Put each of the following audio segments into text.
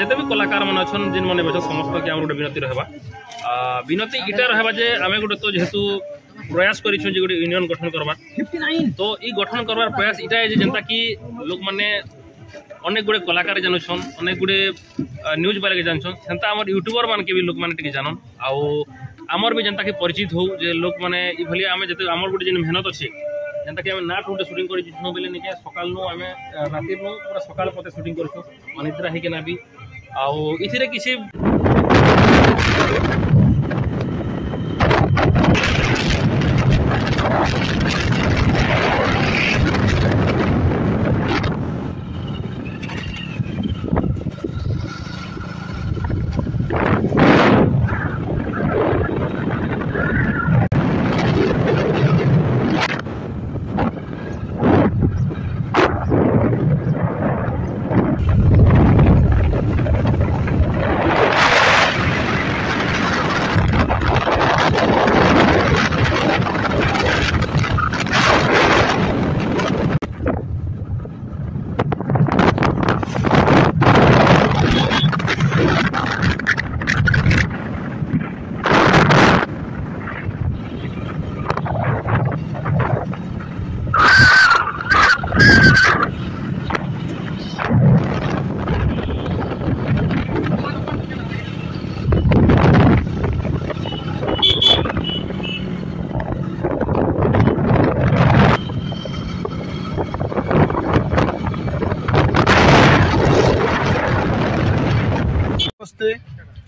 जिते भी कलाकार मन अच्छा जिन मैंने बच समस्त के गोटे विनती रहा विनती इटा रहा जे आम गोटे तो जेहेतु प्रयास कर गोटे यूनियन गठन करवार तो ये गठन करवार प्रयास इटा है जेनता कि लोक मैंने अनेक गुड़े कलाकार जानून अनेक गुड़े न्यूज बारे जानछन सेंता आम यूट्यूबर मान के भी लोक मैंने जानन आमर भी जनता कि परिचित हो जे लोक मैंने ये आम जो आमर गोटे जिन मेहनत अच्छे जनता कि नाट गोटे सुटिंग कर बोले निके सकाल आम राति पूरा सकाल पते सुटिंग कर निद्रा होना भी आउ किसी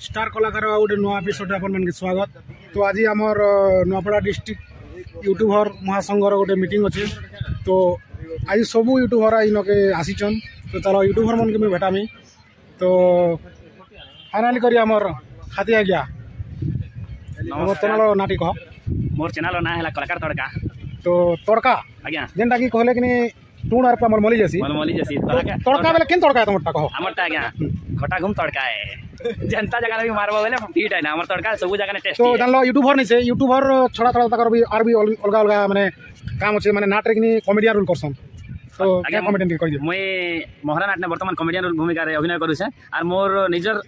स्टार कलाकार गोटे नुआ एपिसोड आपन स्वागत। तो आज आमर नुआपड़ा डिस्ट्रिक्ट यूट्यूबर महासंघर गोटे मीटिंग अच्छे तो आज सब यूट्यूबर इनके आसीचन तो चलो यूट्यूबर मन के मुझे भेटामी तो फाइनाली करी आमर हाथी आ गया मोर चैनल नाटी कह मोर चैनल ना है कलाकार तड़का तो तड़का आज्ञा जेनटा कि कहले कि टूण आर हमर मली जैसी तड़का बेले केन तड़का है तुमटा कहो हमरटा आज्ञा खटा घुम तड़का है जनता जगह भी मारबो बेले फिट है ना हमर तड़का सब जगह ने टेस्ट तो जानलो यूट्यूबर नहीं से यूट्यूबर छोड़ा छोड़ा तकर भी आर भी अलगा अलगा माने काम अछि माने नाटक नि कॉमेडियन रोल करसन तो क्या कॉमेडियन कहि दियो मुई मोहरा नाट ने वर्तमान कॉमेडियन रोल भूमिका रे अभिनय करू छे आर मोर निजर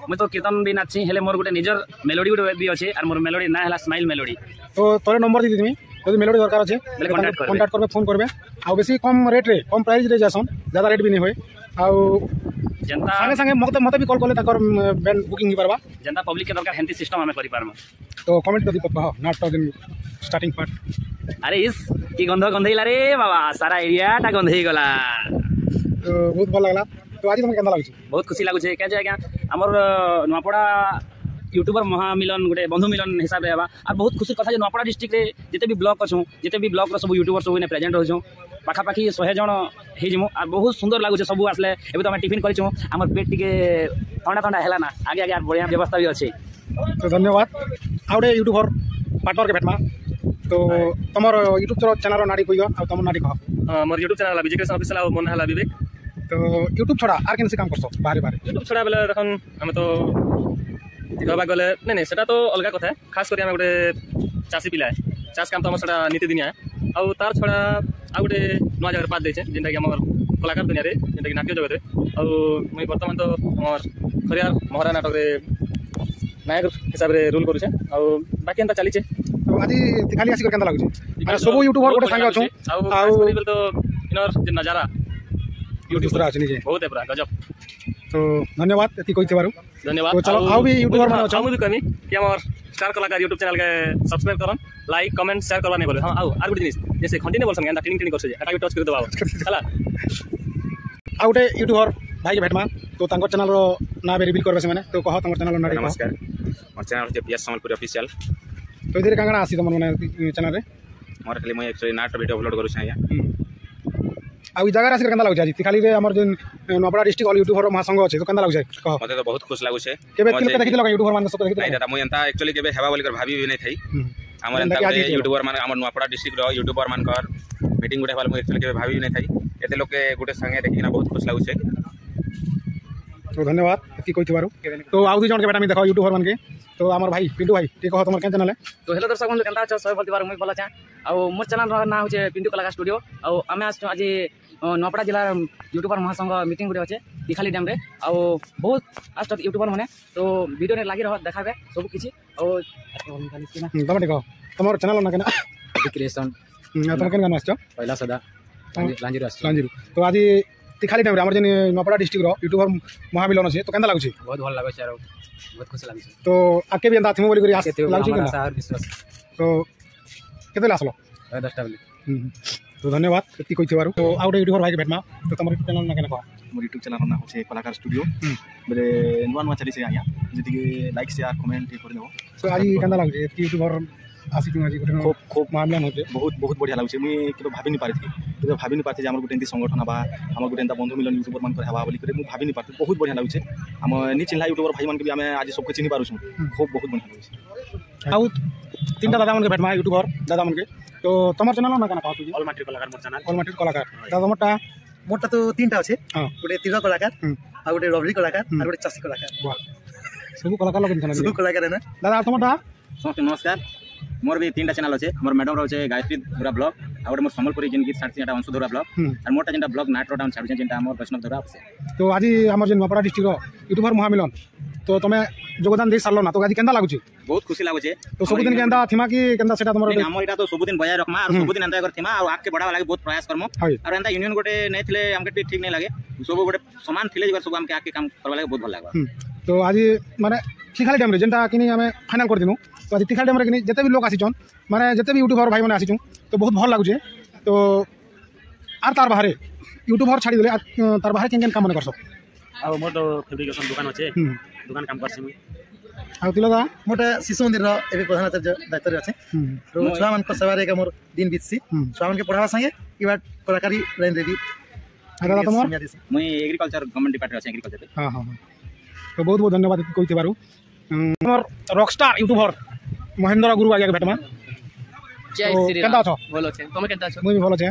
मुई तो कीर्तन भी नाची हेले मोर गुटे निजर मेलोडी गुटे भी अछि आर मोर मेलोडी ना हला स्माइल मेलोडी तो तोरे नंबर दी दिमी यदि मेलोडी दरकार अछि कांटेक्ट करबे फोन करबे आ बेसी कम रेट रे कम प्राइस रे जासन ज्यादा रेट भी नहीं होय आ जनता संगे संगे मते भी कॉल करले तकर बैंड बुकिंग ही परबा जनता पब्लिक के दरकार हेंती सिस्टम हमें करि पारम तो कमेंट कर दी पप्पा नाटक दिन स्टार्टिंग पार्ट अरे इस की गंध गंधैला रे बाबा सारा एरिया टा गंधै गला तो बहुत भल लागला तो आज तुमके केंदा लागछ बहुत खुशी लागु छे क्या आज्ञा हमर नुआपड़ा यूट्यूबर महामिलन गोटे बंधु मिलन हिसाब रे हवा और बहुत खुशी कथा जे नुआपड़ा डिस्ट्रिक्ट रे जिते भी ब्लॉक अछू जिते भी ब्लॉक रो सब यूट्यूबर सब ने प्रेजेंट होछू पाखापाखि 100 जन हे जिमु और बहुत सुंदर लागु छे सब आसले एबे तो हम टिफिन करिछु हमर पेट टिके ठंडा ठंडा हैला ना आगे आगे बढ़िया व्यवस्था भी अछि तो धन्यवाद आउडे यूट्यूबर पार्टनर के भेटमा तो तमर यूट्यूब चैनल रो नाडी कहियो आ तमर नाडी कह मोर YouTube channel Vijay Krishna official और मन हला विवेक तो यूट्यूब छोड़ा आर केन से काम करसो बारे बारे यूट्यूब छोड़ा बेले देखन हम तो कहबा गले नहीं सेटा तो अलग कथा है खास कर गोटे चाषी पिला है चाष काम तो हम सेटा नीति दिनिया आउ तार छड़ा आ गोटे नुआ जगह पात देछे जेनटा कि हमर कलाकार दुनिया रे जेनटा कि नाट्य जगत रे आउ मुई वर्तमान तो हमर खरियार मोहरा नाटक रे नायक हिसाब रे रोल करू छे आउ बाकी एंता चली छे तो आज खाली आसी केंदा लागु छे माने सब यूट्यूबर गोटे संग अछू आउ तो इनर जे नजारा यूट्यूब पर आछनी जे बहुत है पूरा गजब तो धन्यवाद एति कहिते बारू धन्यवाद तो चलो आउ भी यूट्यूबर माने अछू हम भी कमी कि हमर स्टार कलाकार यूट्यूब चैनल के सब्सक्राइब करन लाइक कमेंट शेयर करवा नहीं बोले हां आउ आर गुड जिनिस जैसे कंटिन्यू बोलसन एंता टिंग टिंग करछ एटा भी टच कर दबाओ हला आ गोटे यूट्यूबर भाई के भेटमा तो तांकर चैनल रो ना रिवील करबे से माने तो कह तांकर चैनल नाडी नमस्कार मोर चैनल जे पीएस संबलपुर ऑफिशियल तो इधर कांगना आसी तमन माने चैनल रे मोर खाली मैं एक्चुअली नाट वीडियो अपलोड करू छै या आ जगह आसी केंदा लागु छै खाली रे हमर जे नुआपड़ा डिस्ट्रिक्ट ऑल यूट्यूबर महासंघ अछि तो केंदा लागु छै कह मते तो बहुत खुश लागु छै केबे किलो देखि लगा यूट्यूबर मान सब देखि नहीं दादा मुई एंता एक्चुअली केबे हेबा बोली कर भाभी भी नहीं थई हमर एंता यूट्यूबर मान हमर नुआपड़ा डिस्ट्रिक्ट रो यूट्यूबर मान कर मीटिंग गुडे वाला मुई एक्चुअली केबे भाभी भी नहीं थई एते लोग के गुडे संगे देखिना बहुत खुश लागु छै तो धन्यवाद एति कहिथबारु तो आउ दि जन के बेटा मी देखो यूट्यूबर मान के तो हमर भाई पिंटू भाई ठीक कह तमर केन चैनल है तो हेलो दर्शक बंधु केनता छ सब बोलतिबार मुई बोला छ आ मोर चैनल रो ना हो छै पिंटू कलाकार स्टूडियो आ हमें आज नुआपड़ा जिला यूट्यूबर महासंघ मीटिंग गुटे अच्छे तीखाली डैम रे आ बहुत आज तक यूट्यूबर मैंने तो वीडियो ने लगी रह देखाबे सब किछि तमे देखो तमर चैनल ना केना क्रिएशन तमे केन गाना आछो पहला सदा लांजीरू तो आज तीखाली डैम रे हमर जेन नुआपड़ा डिस्ट्रिक्ट रो यूट्यूबर महामिलन अछि तो केना लागुछि बहुत भल लागै छै बहुत खुशी लागै छै तो आके भी अंदा थिमो बोली करी आस लागुछि केना सार विश्वास तो केते आसलो 10टा बेले तो धन्यवाद एति कहि थिबारु तो आउटे यूट्यूबर भाई के भेटमा तो तमर यूट्यूब चैनल ना केना कह मोर यूट्यूब चैनल ना होचे कलाकार स्टूडियो बेले नुआ नुआ चली से आया जति के लाइक शेयर कमेंट कर देबो तो आज केना लागुछि एति यूट्यूबर आसी कि आज गुटे खूब खूब मामला होते बहुत बहुत बढ़िया लागुछि मुई केबे भाबी नि पारथि केबे भाबी नि पारथि जे हमर गुटे एंती संगठन बा हमर गुटे एंता बंधु मिलन यूट्यूबर मान कर हवा बोली करे मु भाबी नि पारथि बहुत बढ़िया लागुछि हम नि चिन्हा यूट्यूबर भाई मान के भी हमें आज सबके चिन्हि पारुछु खूब बहुत बढ़िया लागुछि आउ तीनटा दादा मन के भेटमा यूट्यूबर दादा मन के तो तमर चैनल ना केना कहतु ऑल मैट्रिक कलाकार मोर चैनल ऑल मैट्रिक कलाकार दादा मोरटा तो तीनटा अच्छे हां गोटे तीर कलाकार आ गोटे रबरी कलाकार आ गोटे चासी कलाकार वाह सब कलाकार लगन सब कलाकार है ना दादा तमटा समस्त नमस्कार मोर भी तीनटा चैनल अच्छे मोर मैडम रोचे गायत्री धुरा ब्लॉग आ गोटे मोर संबलपुरी जेन गीत छाड़छि एटा अंशु धुरा ब्लॉग और मोरटा जेनटा ब्लॉग नाटरो डाउन छाड़छि जेनटा हमर वैष्णव धुरा आपसे तो आज हमर जे नुआपड़ा डिस्ट्रिक्ट रो यूट्यूबर महामिलन तो तमे योगदान दे सारलो ना तो आज केंदा लागुछि बहुत खुशी लागुछि तो सब दिन केंदा थिमा कि केंदा सेटा तमर हम एटा तो सब दिन बजाय रखमा और सब दिन एंता कर थिमा और आके बढ़ावा लागे बहुत प्रयास करमो और एंता यूनियन गोटे नै थिले हमके ठीक नै लागे सब गोटे समान थिले जगर सब हमके आके काम करवा लागे बहुत भल लागबा तो आज माने तीखाली डैम रे जेनटा किनी हमें फाइनल कर दिनु तो आज तीखाली डैम रे किनी जते भी लोग आसी छन माने जते भी यूट्यूबर भाई माने आसी छन तो बहुत भल लागुछे तो आर तार बाहरे यूट्यूबर छाड़ी देले तार बाहरे केन काम माने करसो आ मोर तो फैब्रिकेशन दुकान अच्छे दुकान काम करछि मुई आ तिलदा मोटा शिशु मंदिर रो एबे प्रधान दायित्व रे अच्छे तो छुआ मान को सेवा रे के मोर दिन बीतसी छुआ मान के पढ़ावा संगे इबा कलाकारी लाइन रे भी दादा तमर मुई एग्रीकल्चर गवर्नमेंट डिपार्टमेंट अच्छे एग्रीकल्चर हां हां तो बहुत बहुत धन्यवाद कहिते बारू हमर रॉकस्टार यूट्यूबर महेंद्र गुरु आगे भेटमा जय श्री केदा छ बोलो छे तमे केदा छ मुई भी भलो छे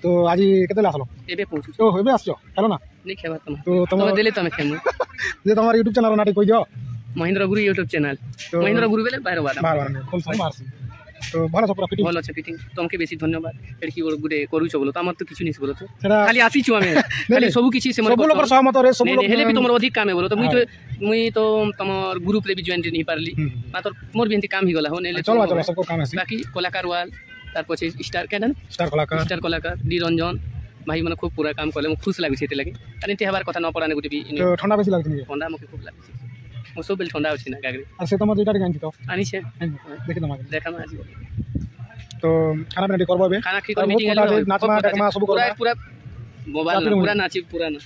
तो आज केते आसलो एबे पहुंचू तो एबे आछो हेलो ना नहीं खेबा तमे तो तमे देले तमे खेमु जे तमर यूट्यूब चैनल नाटी कहि दियो महेंद्र गुरु यूट्यूब चैनल महेंद्र गुरु बेले बाहर बार फुल सब मारसी तो भलो सब फिटिंग भलो छ फिटिंग तमके बेसी धन्यवाद एडकी गुडे करू छ बोलो त हमर तो किछु नहीं बोलो तो खाली आसी छु हमें खाली सब किछि से सब लोग सहमत रे सब लोग हेले भी तमर अधिक काम है बोलो तो मुई तो तमर ग्रुप रे भी जॉइन नहीं पारली मात्र मोर भी एंती काम ही गला हो नेले चलो चलो सबको काम है बाकी कलाकार वाल तार पछि स्टार कैडन स्टार कलाकार डी रंजन भाई माने खूब पूरा काम करले खुश लागि छेते लागि अरे एते हबार कथा न पड़ाने गुटे भी तो ठंडा बेसी लागत नहीं ठंडा मके खूब लागि मो सब बेल ठंडा अछि ना गागरी और से तमर जेटा गांची तो आनी छे देखि तमा देखा मा आज तो खाना रेडी करबो बे खाना की कर मीटिंग नाचमा टकमा सब पूरा पूरा मोबाइल पूरा नाची पूरा ना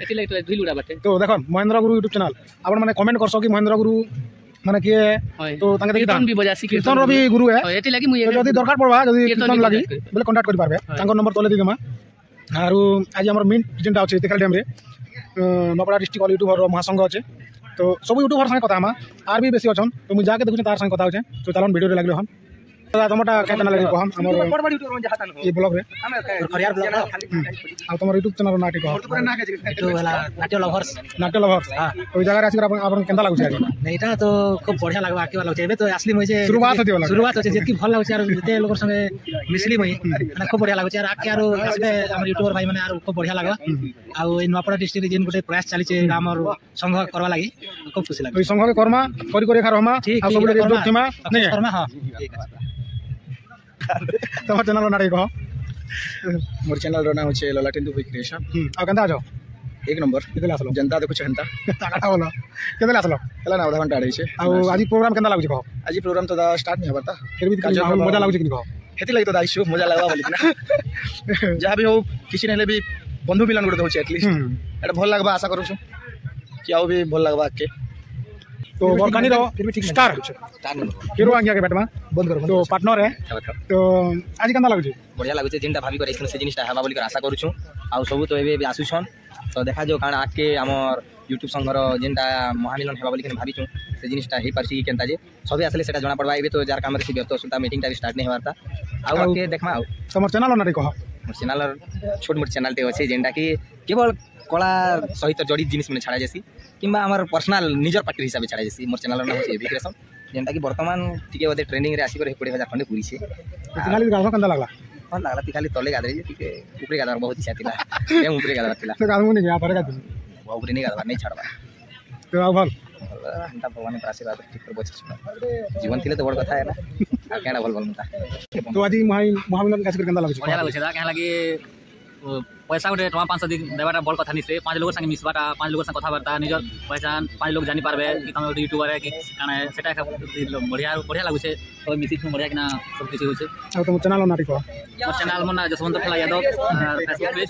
एति लागि तो धुल उड़ा बाटे तो देखो महेंद्र गुरु यूट्यूब चैनल आपण माने कमेंट करसो कि महेंद्र गुरु माने के तो तांगे देखि कीर्तन भी बजासी कीर्तन रो भी गुरु है एति लागि मुई जदी दरकार पड़बा जदी कीर्तन लागि बोले कांटेक्ट करि पारबे तांको नंबर तले दिगमा आरो आज हमर मेन जेंटा अछि तीखाली डैम रे नुआपड़ा डिस्ट्रिक्ट यूट्यूबर महासंघ अछि तो सब यूट्यूबर संगे कथा हम आर भी बेसी अछन तो मु जाके देखु तार संगे कथा होछे तो चलन वीडियो रे लागलो हम दादा तमटा के चैनल लगे हम हमर बड़ बड़ यूट्यूबर जहा तन हो ये ब्लॉग रे खरियार ब्लॉग आ तमर यूट्यूब चैनल नाटी को तो वाला नाट्य लवर्स हां ओई जगह आसी आपन केंदा लागु छै एटा तो खूब बढ़िया लागबा आके वाला छै एबे तो असली मई जे शुरुआत होचे जेकी भल लागु छै आरो जते लोगर संगे मिसली मई ना खूब बढ़िया लागु छै आके आरो असबे हमर यूट्यूबर भाई माने आरो खूब बढ़िया लागबा आ ओई नुआपड़ा डिस्ट्रिक्ट जेन गुटे प्रयास चाली छै हमर संघ करवा लागि खूब खुशी लागु ओई संघ के कर्मा करी खा रहमा आ सब गुटे जोग थिमा नहीं कर्मा हां ठीक है तमर चैनल नाटी को मोर चैनल रो नाम छै ललाटेंदु भाई क्रिएशन आ केंदा आछो एक नंबर केते आसलो जनता देखु छहंता ताकाटा बोलो केते आसलो हला ना आधा घंटा आड़ै छै आ आज प्रोग्राम केंदा लागु छै कहो आज प्रोग्राम तो स्टार्ट नहीं हबता फिर भी मजा लागु छै कि कहो हेती लागि तो दाइछु मजा लागबा बोली ना जहाँ भी हो किसी नेले भी बंधु मिलन गुटे होचे एटलीस्ट एटा भल लागबा आशा करू छु कि आउ भी भल लागबा के तो बरकानी रो स्टार हीरो आंगिया के बैटमा बंद करो तो पार्टनर है तो आज केंदा लागु छै बढ़िया लागु छै जिनटा भाभी करे से जिनिसटा हवा बोली आशा करू छु आ सब तो एबे आसु छन तो देखा जो कारण आके हमर यूट्यूब संघर जेनटा महामिलन हेबा बोली भाभी छु से जिनिसटा हे परसी केंता जे सबे आसले सेटा जणा पड़बा एबे तो जार काम रे से व्यस्त सुता मीटिंग टा स्टार्ट नहीं होवाता आ आके देखमा आ तमर चैनल नाटी कहो मोर चैनल छोट मोट चैनल टे अछि जेनटा कि केवल कला सहित जड़ित जिनिस में छाड़ा जासी किंबा हमर पर्सनल निजर पार्टी हिसाब से छाड़ा जासी मोर चैनल नाम अछि एविक्रेशन जेनटा कि वर्तमान टिके बदे ट्रेनिंग रे आसी करे 20000 खंडे पूरी छे चैनल गाव कंदा लागला भल लागला ती खाली तले गाधरी टिके ऊपरे गाधर बहुत इच्छा थिला ए ऊपरे गाधर थिला तो गाधमु नहीं गया पर गाधु ऊपरे नहीं गाधर नहीं छाड़बा तो आ भल हंता भगवान के आशीर्वाद ठीक कर बच जीवन थिले तो बड़ कथा है ना आ केना भल भल मुता तो आज महामिलन कैसे केंदा लागछ बढ़िया लागछ क्या लगे पैसा गोटे टका 500 देवाटा बड़ कथा नहीं से 5 लोग संगे मिसबाटा 5 लोग संग कथबार्ता निजर पहचान 5 लोग जानी पारबे कि तुम गोटे यूट्यूबर है कि काना सेटा बढ़िया बढ़िया लागुछे तो मिसी तुम बढ़िया किना सब किछ होछे आ तुम चैनल नाटी को मोर चैनल मोना जसवंत फला यादव फेसबुक पेज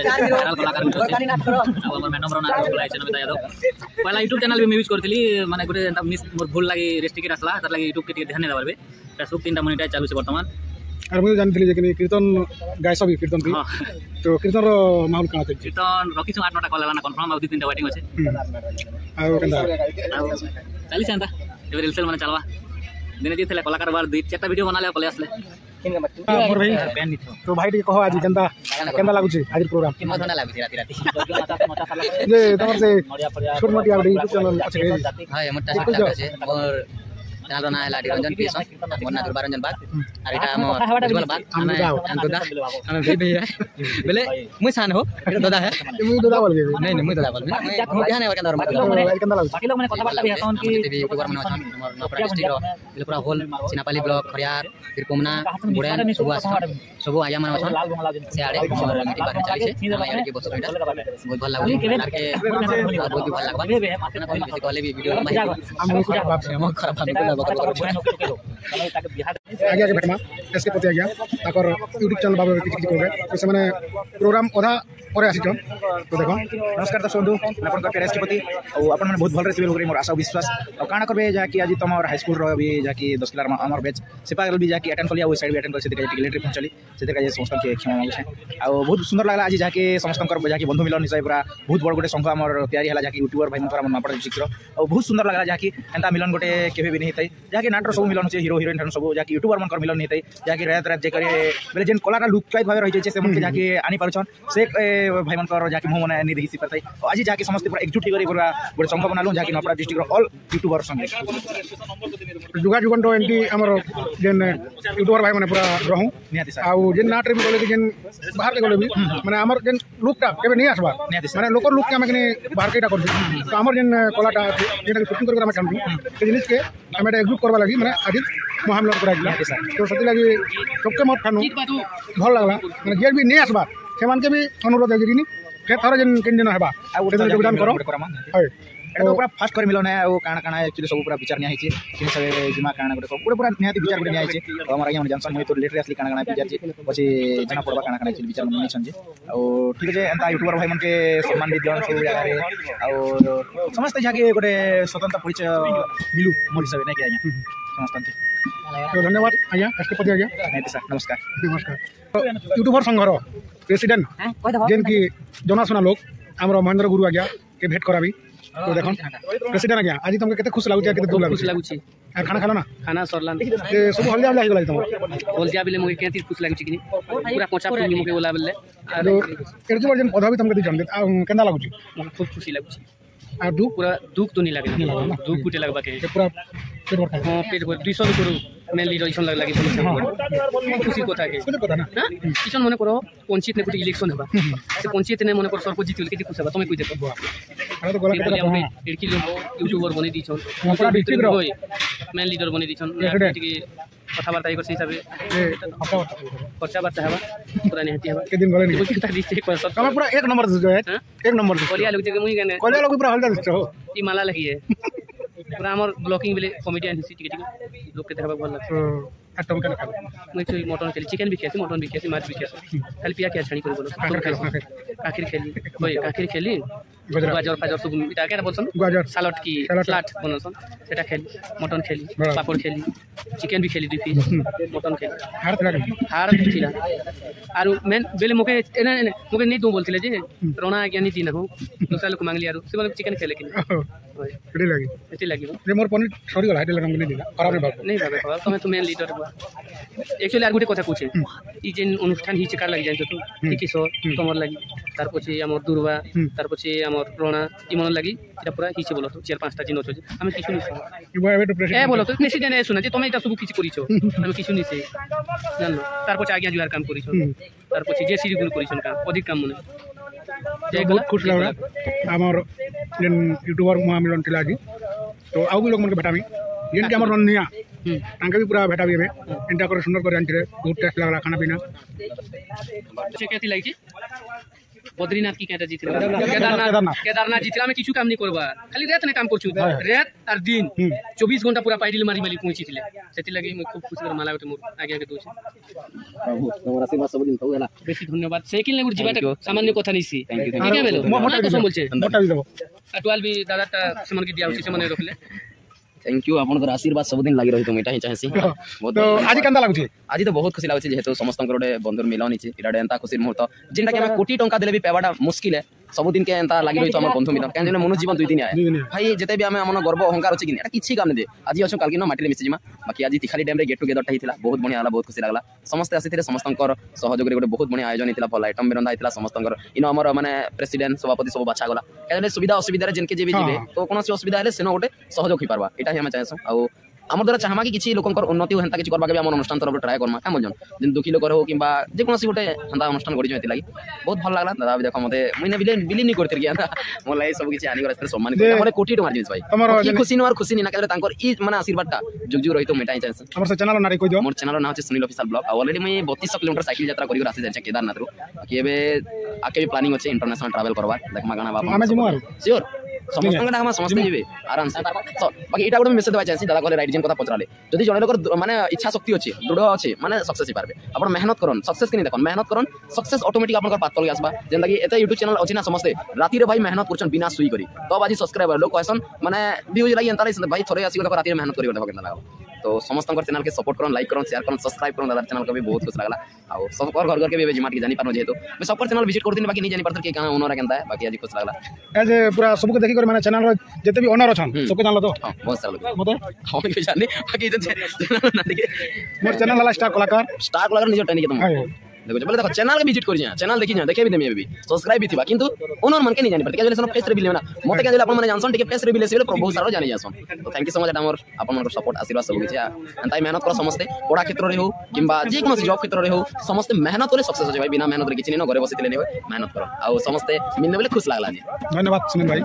चैनल कलाकार हमर मैडम रना फला चैनल यादव पहला यूट्यूब चैनल भी यूज करथली माने गोटे मिस मोर भूल लागी रेस्ट्रिक्ट आसला तार लागी यूट्यूब के ध्यान देबार बे फेसबुक 3टा मोनेटाइज चालू छे वर्तमान और मुझे जानथली जे कि कीर्तन गायस भी कीर्तन भी तो कीर्तन रो माहौल काना छै कीर्तन रखी छु 8-9टा कॉल लाना कंफर्म आ 2-3टा वेटिंग अछि आ केंदा चली छंदा एबे रिल्सल माने चलवा दिने जे थले कलाकार बार 2-4टा वीडियो बना ले पले आसले मोर भाई तो भाई टी कहो आज केंदा लागु छै आज प्रोग्राम कि मधना लागु छै राती जे तमर से छोट मोटी आबडी यूट्यूब चैनल अछि हाय मोटा छोटा छै और चैनल ना है लाडी रंजन पीएस मोर ना दुर्बा रंजन बाग और एटा हमर जुगल बाग हमें दादा हमें भाई भैया बोले मुई सान हो एटा दादा है मुई दादा बोल गे नहीं मुई दादा बोल मैं ध्यान है केंदा केंदा लागु बाकी लोग माने कथा बार्ता भी हसन कि टीवी यूट्यूबर माने हसन हमर नपरा डिस्ट्रिक्ट रो पूरा होल सिनापाली ब्लॉक खरियार फिर कोमना बुड़ेन सब आया माने हसन से आड़े और मीटिंग बारे चली छे हम यार के बस एटा बहुत भल लागु यार के बहुत भल लागबा किसी कहले भी वीडियो हम खराब हम आगे आगे बैठमा एसके पति आज्ञा ताकर यूट्यूब चैनल बाबा किछि करबे तो से माने प्रोग्राम ओधा परे आसी छन तो देखो नमस्कार दर्शक बंधु आपन का एसके पति और आपन माने बहुत भल रिसीव करे मोर आशा विश्वास और काना करबे जा कि आज तमर हाई स्कूल रो भी जा कि 10 किलो हमर बैच सिपागल भी जा कि अटेंड करलिया ओइ साइड भी अटेंड कर से देखा लेटर पहुंचली से देखा जे समस्त के क्षमा मांगु छै आ बहुत सुंदर लागला आज जा कि समस्त कर जा कि बंधु मिलन हिसाब पूरा बहुत बड़ गोटे संघ हमर तैयारी हला जा कि यूट्यूबर भाई मनकर मन पड़ चित्र और बहुत सुंदर लागला जा कि एंता मिलन गोटे केबे भी नहीं थई जा कि नाटर सब मिलन छै हीरो हीरोइन ठन सब जा कि यूट्यूबर मनकर मिलन नहीं थई जा कि रात रात जे करे बेले जेन कलाटा लुकाई भाबे रहि छै से मन के जा कि आनी पारछन से भाई मनकर जा कि मो मने नहीं देखि सिपरतई आज जा कि समस्त पूरा एकजुट करी पूरा गोटे संघ बनालु जा कि नपरा डिस्ट्रिक्ट रो ऑल यूट्यूबर संगे जुगा जुगन तो एंटी हमर जेन यूट्यूबर भाई माने पूरा रहू निहाती सर आ जेन नाटरे भी बोले जेन बाहर के बोले भी माने हमर जेन लुकटा केबे नहीं आसबा माने लोकर लुक के हम के बाहर केटा कर तो हमर जेन कलाटा जेन शूटिंग कर हम काम के जिनिस के हम एकजुट करबा लागि माने आज महामिलन कराइला तो सती लागि सबके मत खानु भल लागला माने जे भी नहीं आसबा सेमान के भी अनुरोध है कि फेर थोड़ा जेन केन दिन हेबा आ उठे योगदान करो है एटा पूरा फास्ट कर मिलन है ओ काना काना एक्चुअली सब पूरा विचार नहीं है कि सब जिमा काना गोटे सब पूरा निहाती विचार गोटे नहीं है और हमरा यहाँ जानसन मैं तो लेटर असली काना काना विचार छी पछि जना पड़बा काना काना विचार नहीं छन जे और ठीक है एंता यूट्यूबर भाई मन के सम्मान दी दियन सब जगह रे और समस्त जाके गोटे स्वतंत्र परिचय मिलू मोर हिसाब नहीं के आज्ञा समस्त तो धन्यवाद आज्ञा एसके पति आज्ञा नहीं सर नमस्कार नमस्कार यूट्यूबर संघर प्रेसिडेंट जेन की जनाशुना लोग हमर महेंद्र गुरु आज्ञा के भेट कराबी तो देखो प्रेसिडेंट आज्ञा आज तुमके केते खुश लागु केते दुख खुश लागु छी आ खाना खालो ना खाना सरलान ए सब हल्दिया हल्दिया गेलै तुम बोलजिया बिले मोके केती खुश लागु छी कि पूरा कोचा पूरी मोके बोला बिले तो एरजो वर्जन पधा भी तुमके जन दे केंदा लागु छी मोके खूब खुशी लागु छी आ दुख पूरा दुख तो नहीं लागे दुख कुटे लगबा के पूरा पेट भर खाए हां पेट भर 200 करो मेनली रइसन लागे खुशी कोथा के कुछ पता ना किसन मने करो पंचायत ने कुछ इलेक्शन हेबा से पंचायत ने मने कर सरपंच जीत के खुश हेबा तुम कोइ देखो अरे तो गलत पता हां लड़की यूट्यूबर बने दी छन अपना डिस्ट्रिक्ट रो मेन लीडर बने दी छन के कथा बार्ता कर हिसाब खर्चा बार्ता हेबा पूरा निहती हेबा के दिन गले नहीं कुछ कथा दिसे पर सब पूरा एक नंबर जो है एक नंबर कोलिया लोग जगह मुई गने कोलिया लोग पूरा हल्दा दिस हो ई माला लगी है पूरा हमर ब्लॉकिंग बिले कॉमेडियन हिसी टिके लोग के देखबा भल लागै आटम के खा मुई तो मटन खेली चिकन भी खासी मटन भी खासी माछ भी खासी खाली पिया के छाणी कर बोलो काखिर खेली ओए काखिर खेली गाजर फाजर सब इटा के बोलसन गाजर सलाद की सलाद बनसन सेटा खेली मटन खेली पापड़ खेली चिकन भी खेली 2 पीस मटन खेली हार थिला आरो मेन बेले मोके एना मोके नहीं दो बोलथिले जे रोना आज्ञा नहीं दिन हो दूसरा लोग मांगली आरो से बोले चिकन खेले कि एडी लागी एटी लागी जे मोर पनीर सॉरी गला हेडल रंग नहीं दिला खराब नहीं भाबे तमे तो मेन लीडर बा एक्चुअली आर गुटे कथा पूछे ई जेन अनुष्ठान ही चिकार लगी जाय तो किशोर तमर लगी तार पछे हमर दुर्वा तार पछे हमर रोना ई मन लागि एटा पूरा हिचे बोलतो 4-5टा जिन अछि हम किछु नि ए बोलतो प्रेसिडेंट ए सुना जे तुम एटा सब किछु करिछो हम किछु नि से जानलो तार पछे आज्ञा जुआर काम करिछो तार पछे जे सिरी गुल करिछन काम अधिक काम मने जे बहुत खुश लागला हमर जेन यूट्यूबर महामिलन तिला जी तो आउ भी लोग मन के भेटामी जेन के हमर रनिया तांके भी पूरा भेटाबी हेबे एंटा कर सुंदर कर आनथिले बहुत टेस्ट लागला खाना पीना से केति लागि बद्रीनाथ की केटा जितला केदारनाथ जितला में किछु काम नहीं करबा खाली रात ने काम करछु रात और दिन 24 घंटा पूरा पाइडिल मारी मारी पहुंचीथिले सेति लागि म खूब खुशी कर माला गटे मोर आगे आगे दोछ हमरा सेवा सब दिन होला बेसी धन्यवाद साइकिल ने जिबाटा सामान्य कथा नहीं सी ठीक है बेलो मोटा कसम बोलछे मोटा भी देबो अटवाल भी दादा ता समन के दियाउसी से मने रखले थैंक यू आपन आशीर्वाद सब दिन लागि रही तो मेटा ही चाहसी तो आज कंदा लागुची आज तो बहुत खुशी लागुची जेहेतु समस्त गोटे बंधुर मिलन इछि इडा एंता खुशी मुहूर्त जिनटा के हम कोटी टंका देले भी पेवाटा मुश्किल है सब दिन के एंता लागि रही तो हमर बंधु मिलन कान मनु जीवन 2 दिन आए भाई जेते भी हमें हमन गर्व अहंकार अछि कि एटा किछि काम दे आज असो काल कि न माटी मिसि जिमा बाकी आज तिखाली डैम रे गेट टुगेदर टा हितला बहुत बढ़िया होला बहुत खुशी लागला समस्त आसीथिले समस्तंकर सहयोग रे गोटे बहुत बढ़िया आयोजन हितला फल आइटम भी रंदा हितला समस्तंकर इन हमर माने प्रेसिडेंट सभापति सब बाछा गला कान सुविधा असुविधा रे जिनके जे भी जिवे तो कोनोसी असुविधा हेले सेनो गोटे सहयोग हि परबा एटा हम चाहसो आ आम द्वारा चाहमा कि किसी लोकंकर उन्नति हेन्ता किछि करबा के हम अनुष्ठान तरफ ट्राई करमा का मजन जिन दुखी लोक हो किबा जे कोनोसी गोटे हेन्ता अनुष्ठान करि जति लागि बहुत भल लागला दादा भी देखो मते मइने बिली नि करतिर गया मोला सब किछि आनी रास्ते सम्मान कर हमरे कोटी टमार जिस भाई की खुशी न और खुशी नि ना करे तांकर ई माने आशीर्वादटा जुग जुग रहितो मेटाई चाहस हमर से चैनल नारी कोइ दियो मोर चैनल नाम छै सुनील ऑफिशियल ब्लॉग ऑलरेडी मैं 3200 किलोमीटर साइकिल यात्रा करियो राशि जाय केदारनाथ रो कि एबे आके भी प्लानिंग अछि इंटरनेशनल ट्रैवल करबा देखमा गाना बाबा हमें जिमो श्योर समस्त हम समस्त जीवे आराम से बाकी एटा गोटे मेसेज देबा चाहसी दादा कहले राइट जेन कथा पचराले जदि जने लोकर माने इच्छा शक्ति अछि दृढ़ अछि माने सक्सेस ही पारबे अपन मेहनत करन सक्सेस किनि देखन मेहनत करन सक्सेस ऑटोमेटिक अपन पातल आसबा जेन लागि एते YouTube चैनल अछि ना समस्त राती रे भाई मेहनत करछन बिना सुई करी तब आज सब्सक्राइबर लोग कहसन माने व्यूज लागि एंता भाई थोड़े आसी गला राती रे मेहनत करी देखा लागो तो समस्त चैनल के सपोर्ट करन लाइक करन शेयर करन सब्सक्राइब करन दादा चैनल को भी बहुत खुश लागला आ सब घर घर के भी जिमाट के जानि पानो जेतो मैं सब चैनल विजिट करदिन बाकी नहीं जानि पारतर के गाना ओनर केनता है बाकी आज खुश लागला एज पूरा सब के देखि कर माने चैनल जते भी ओनर अछन सबके जानलो तो हां बहुत सारा लोग मते हम के जानि बाकी चैनल ना देखे मोर चैनल वाला स्टार कलाकार निजो टाइनी के तुम देखो बोले देखो चैनल के विजिट करिया चैनल देखि जा देखे भी देमी अभी सब्सक्राइब भी थिबा किंतु ओनर मन के नहीं जानि पर के जले फेस रिवील ना मते के जले अपन माने जानसन टिके फेस रिवील से बहुत सारा जानि जासन तो थैंक यू सो मच हमर अपन मन सपोर्ट आशीर्वाद सब किछा अंताई मेहनत कर समस्त पढ़ा क्षेत्र रे हो किबा जे कोनो जॉब क्षेत्र रे हो समस्त मेहनत करे सक्सेस हो भाई बिना मेहनत रे किछि नहीं घरे बसितले नहीं मेहनत करो आ समस्त मिलने बोले खुश लागला जी धन्यवाद सुनील भाई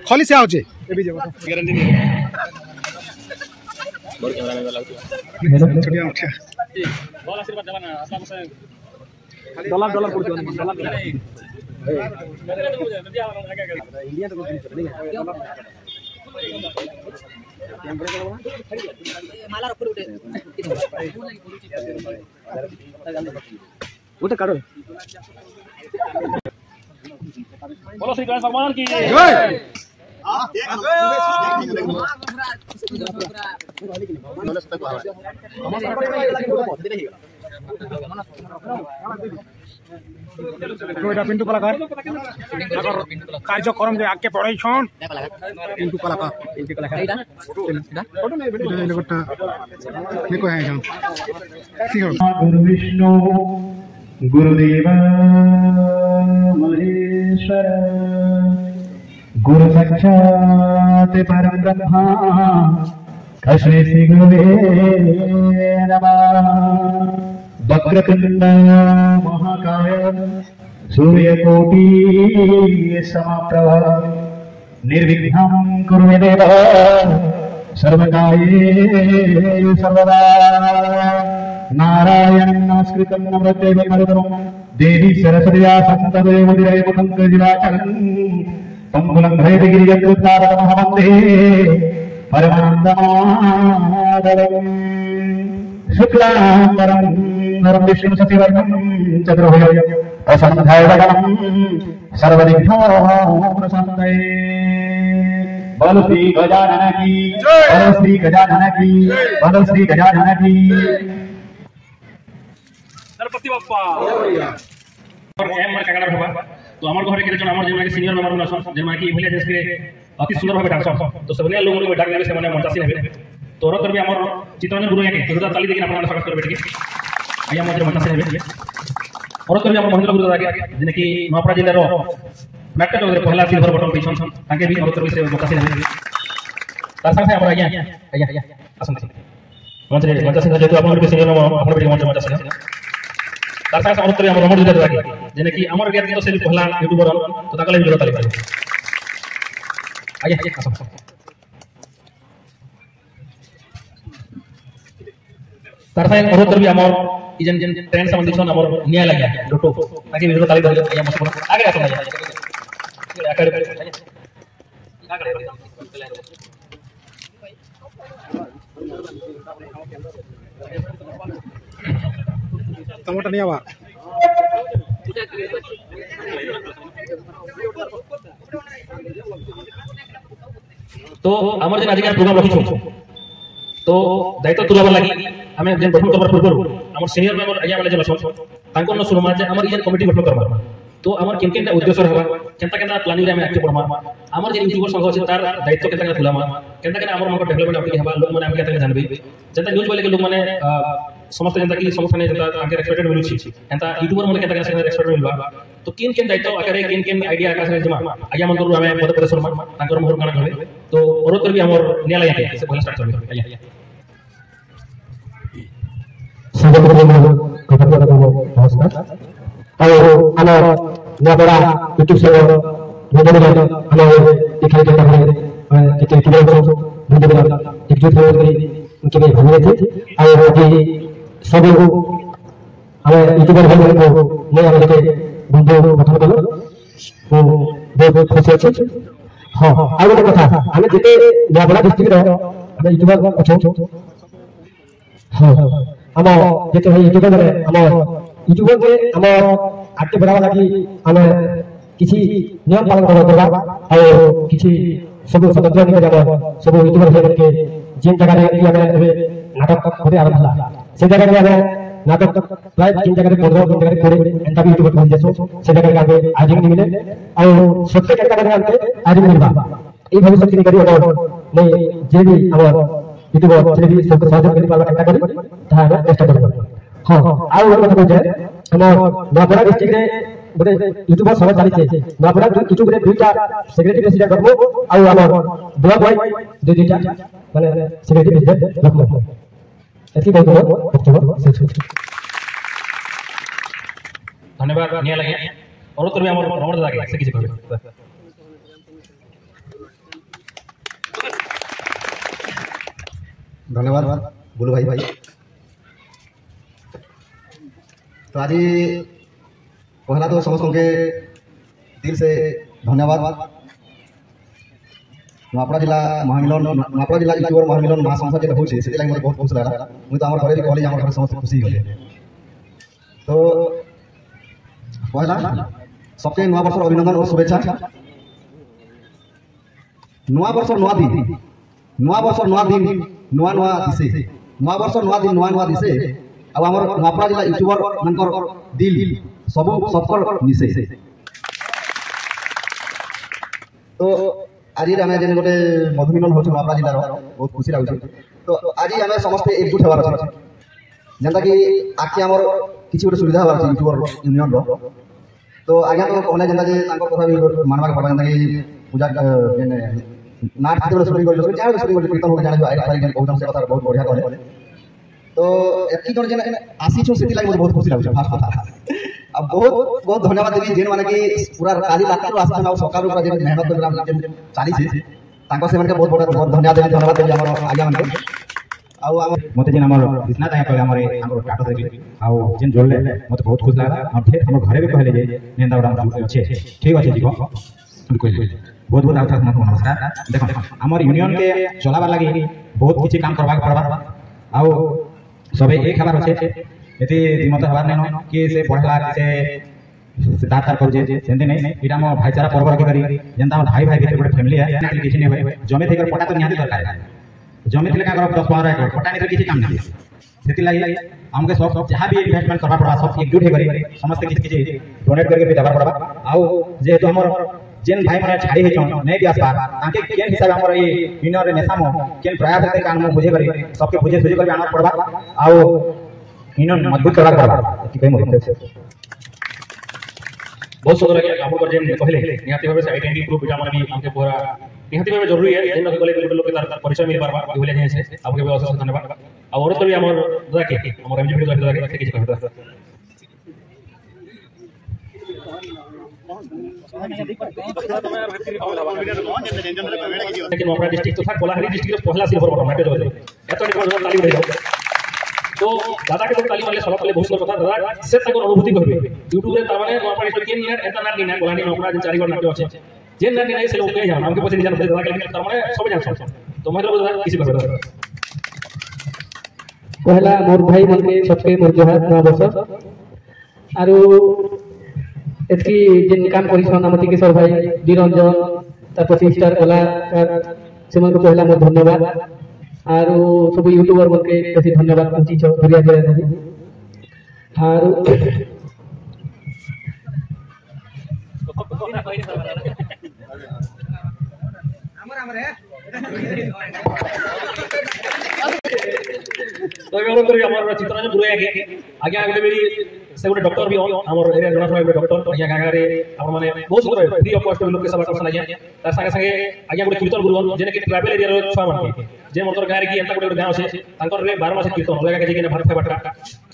खाली से आउचे ए भी जेबो गारंटी बड़ कैमरा में लागतो छोटिया उठा बोल आशीर्वाद देबा ना आपन से डॉलर पड़ दियो डॉलर इंडिया तो नहीं माला ऊपर उठे उठे काढो बोलो श्री गणेश भगवान की जय पिंटू कलाकार कार्यक्रम जे आके पढ़ाई छन पिंटू कलाकार देखो है हम गुरु विष्णु गुरुदेव महेश्वर गुरु साक्षात् परम ब्रह्मा तस्मै श्री गुरुवे नमः वक्रतुंड महाकाय सूर्यकोटि समप्रभा निर्विघ्नं कुरु मे देव सर्वकार्येषु सर्वदा नारायणं नमस्कृतं नमस्ते नरं देवी सरस्वती संतदेव मुदिरेव कंकजिवाचलं पंगुलं भैरगिरियत्रुतारमहवन्दे परमानन्दमाधवम् शुक्लाम्बरं नरं विष्णु शशिवर्णं चतुर्भुजं प्रसन्नवदनं सर्वविघ्नोपशान्तये बोलो श्री गजानन की बोलो श्री गजानन की बोलो श्री गजानन की गणपति बाप्पा और एम मार कागड़ा होबा तो हमर घरे के जन हमर जेमा के सीनियर मेंबर नसन जेमा की भलिया देश के अति सुंदर भाबे डांसर तो सबने लोग को डाक देबे से माने मंचासी हेबे तोर करबे हमर चितरंजन गुरु याके दुर्गा ताली देखि अपन स्वागत करबे ठीक आया मध्य मंच से और तो हम महेंद्र गुरु आगे जिने कि नवापड़ा जिल्ला रो मैट्रिक वगैरह पहला सिल्वर बटन पेछन ताके भी और तो से मौका से तार संगे हम आया आसन मंच से जेतु अपन के सिनियर अपन भी मंच से तार संगे और तो हम रमण जिल्ला आगे जिने कि हमर गेट तो से पहला यूट्यूबर तो ताकले भी जोता ले आया आसन तार संगे और तो भी हमर इजन जन ट्रेंड संबंधी छन हमर न्याय लगे लोटो ताकि वीडियो ताली धरे या मत आगे आसन आगे टमाटर नहीं आवा तो हमर जन अधिकार प्रोग्राम रखी तो दायित्व तुलावर लगी आम जेन गठन करबार पूर्व आम सीनियर मेम्बर आज्ञा वाले जन अच्छा न सुनमा जे आमर कमिटी गठन करबा तो आमर केन केनटा उद्देश्य रहबा केनता केनता प्लानिंग रे हम एक्टिव पड़मा आमर जे यूट्यूबर संघ अछि तार दायित्व केनता केनता तुलामा केनता केनता आमर मको डेवलपमेंट अपनी हेबा लोग माने हम केनता जानबे जेंता न्यूज वाले के लोग माने समस्त जेंता कि समस्त ने जेंता आके रेस्पेक्टेड मिलु छी एंता यूट्यूबर माने केनता केनता रेस्पेक्ट मिलबा तो केन केन दायित्व आकारे केन केन आईडिया आकाश रे जमा आज्ञा मन करू हमें पद परिश्रम तांकर मोहर काना होबे तो औरत भी हमर न्याय लगे से पहले स्टार्ट करबे आया नमस्कार और हमारा नवापड़ा यूट्यूब से वीडियो बनाना हमारे दिखाई देता है कितने किलो वीडियो बनाना एकजुट होकर उनके लिए भाग लेते और ये सब हमें यूट्यूबर भाई को नए आने के वीडियो गठन करो वो बहुत खुशी अच्छी हाँ आगे एक कथा हमें जितने नवापड़ा डिस्ट्रिक्ट रो हमें यूट्यूबर अच्छे हाँ हम जेते है यूट्यूबर हम यूट्यूबर के हम आगे बढ़ावा लगी हम किसी नियम पालन करबा और किसी सब स्वतंत्र नहीं जाबा सब यूट्यूबर है के जिन जगह रे हम नाटक होते आरंभ होला से जगह रे हम नाटक प्राय जिन जगह रे 15 दिन जगह रे एंटा भी यूट्यूबर बन जसो से जगह रे आज नहीं मिले और सत्य के जगह रे आज मिलबा ई भविष्य की करी और नहीं जे भी हम यूट्यूबर से भी सबको सहयोग करने वाला एकटा करी ता चेष्टा करबो हां आउ एक बात कहै हम नवापड़ा डिस्ट्रिक्ट रे गोटे यूट्यूबर सब चली छे नवापड़ा यूट्यूब रे दुईटा सेक्रेटरी प्रेसिडेंट रखबो आउ हमर ब्लॉक बॉय दुईटा माने सेक्रेटरी प्रेसिडेंट रखबो ऐसी बहुत धन्यवाद न्याय लगे और तो भी हमर रमण लागे से किछ कहबे धन्यवाद बोलो भाई तो आज पहला तो समस्त के दिल से धन्यवाद नवापड़ा जिला महामिलन नवापड़ा जिला यूट्यूबर महामिलन महासंघ जो होचे से लागि बहुत खुश लागला मुई तो हमर घरे भी कहली हमर घर समस्त खुशी होले तो पहला सबके नवा वर्ष अभिनंदन और शुभेच्छा नवा वर्ष नवा दिन नवा वर्ष नवा दिन नवा नवा दिसे नवा वर्ष नवा दिन नवा नवा दिसे अब हमर नवापड़ा जिला यूट्यूबर मनकर दिल सब सबकर मिसे तो आज आम जे गोटे मधुमिलन हो नवापड़ा जिलार बहुत खुशी लगे तो आज आम समस्त एकजुट होवार अच्छे जेनता कि आखि आम किसी गोटे सुविधा होवार यूट्यूबर यूनियन तो आज्ञा तो कहले जेनता जे कथा भी मानवा पड़ा जेनता कि पूजा नाट जो शुटिंग कर जाने शुटिंग कर कीर्तन हो जाने जो आइरा फाइल बहुत से कथा बहुत बढ़िया कहले तो एकी जन जे आसी छु सेति लागि बहुत खुशी लागछ फास्ट कथा अब बहुत बहुत धन्यवाद देवी जेन माने कि पूरा काली लाख आसी ना सकाळ पूरा जे मेहनत कर चाली छे तांको से माने बहुत बहुत धन्यवाद देवी हमर आज्ञा माने आउ मते जेन हमर कृष्णा ताया कहले हमर टाटो देखि आउ जेन जोड़ले मते बहुत खुश लागला और फिर हमर घरे भी कहले जे नेंदा बड़ा अच्छे ठीक अछि जी कहले बहुत बहुत आउथा नमस्कार देखो हमर यूनियन के चलाबार लागि बहुत किछि काम करबा पड़बा आउ सबे एक हबार अछि एते दिमत हबार नै कि से पढ़ला से दात तार कर जे सेंते नै इटा हम भाईचारा पर्व रखि करी जेंता हम भाई भाई भीतर गोटे फैमिली है किछि नै होय जमे थेकर पटा तो निहाती दरकार है जमे थले का 10-15 एकड़ पटा नै तो किछि काम नै सेति लागि हमके सब जहां भी इन्वेस्टमेंट करबा पड़बा सब एकजुट हे करी समस्त किछि डोनेट करके भी देबा पड़बा आउ जेहेतु हमर जेन भाई माने छाड़ी हे नै दियास पार ताके केन हिसाब हमर ये यूनियन रे नेसामो केन प्रयास करके काम बुझे करी सबके बुझे सुझे कर आना पड़बा आउ यूनियन मजबूत करा करबा कि मोर बहुत सुंदर है आप पर जेन कहले निहाती भाबे से आइडेंटिटी प्रूफ बिटा माने भी हमके पूरा निहाती भाबे जरूरी है जेन गले लोग के तार परिचय मिल पारबा ई बोले जे से आपके बहुत बहुत धन्यवाद और तो भी हमर दादा के हमर एमजी वीडियो दादा के किछ कहता लेकिन अपना डिस्ट्रिक्ट तो था कोलाहारी डिस्ट्रिक्ट पहला सिल्वर बटन माटे दो एतो निको ताली बजाई तो दादा के ताली मारले सब पहले बहुत कथा दादा से तक अनुभूति कहबे यूट्यूब रे तामाने अपना डिस्ट्रिक्ट के नियर एता नाट दिना कोलाहारी में अपना दिन 4 बार नाट्य আছে जे नाट दिना से लोग नहीं जान हमके पछे जान दादा के तामाने सब जान तो मैं लोग दादा किसी कहबे पहला मोर भाई मन के सबके मोर जोहार नवा वर्ष आरो एतकी जेन काम करिसन हमति किशोर भाई निरंजन तापर स्टार कलाकार सेमन को पहला मोर धन्यवाद और सब यूट्यूबर मन के बेसी धन्यवाद पहुंची छ धरिया जरा नदी तो हमर चित्ररंजन गुरु आगे आगे मेरी से गोटे डॉक्टर भी हमर एरिया जणा समय डॉक्टर आगे आगे रे हमर माने बहुत सुंदर फ्री ऑफ कॉस्ट लोग के सेवा करसन आगे तार संगे संगे आगे गोटे कीर्तन गुरु जेने कि ट्रैवल एरिया रो छवा मान जे मोर गारे की एंता गोटे गांव से तांकर रे 12 मास कीर्तन लगा के जे भारत के बटका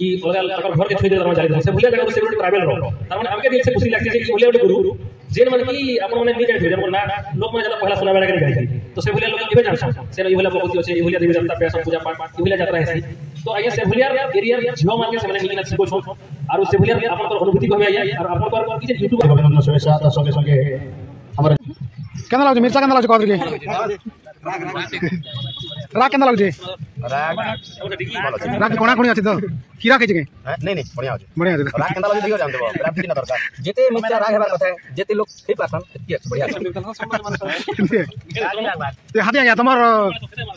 कि अलग ताकर घर के छोई दे दरमा जाली से भूले जगह से गोटे ट्रैवल रो तार माने हमके दिल से खुशी लागती है कि बोले गोटे गुरु जेन मन की अपन माने नहीं जाय जे ना लोग माने जला पहला सुना बेला के गाई तो से भूले लोग इबे जानसन से ई भूले बहुत होचे ई भूले देवी देवता पे सब पूजा पाठ ई भूले जात्रा है तो आगे से भूले एरिया झियो मान के से माने निकल सिको छो और से भूले अपन पर अनुभूति कहबे आया और अपन पर कि यूट्यूब अभिनंदन शुभेच्छा तो संगे संगे हमर केना लागछ मिर्चा केना लागछ कहत के राग केना लागछ राग कोना कोनी अछि तो कीरा के जगे नहीं नहीं बढ़िया अछि बढ़िया अछि राग केना लागछ देखियो जान देबो ग्राफिटी न दरकार जेते मिर्चा राग हेबार कथा जेते लोग ठीक पासन ठीक अछि बढ़िया ते हाथी गया तमर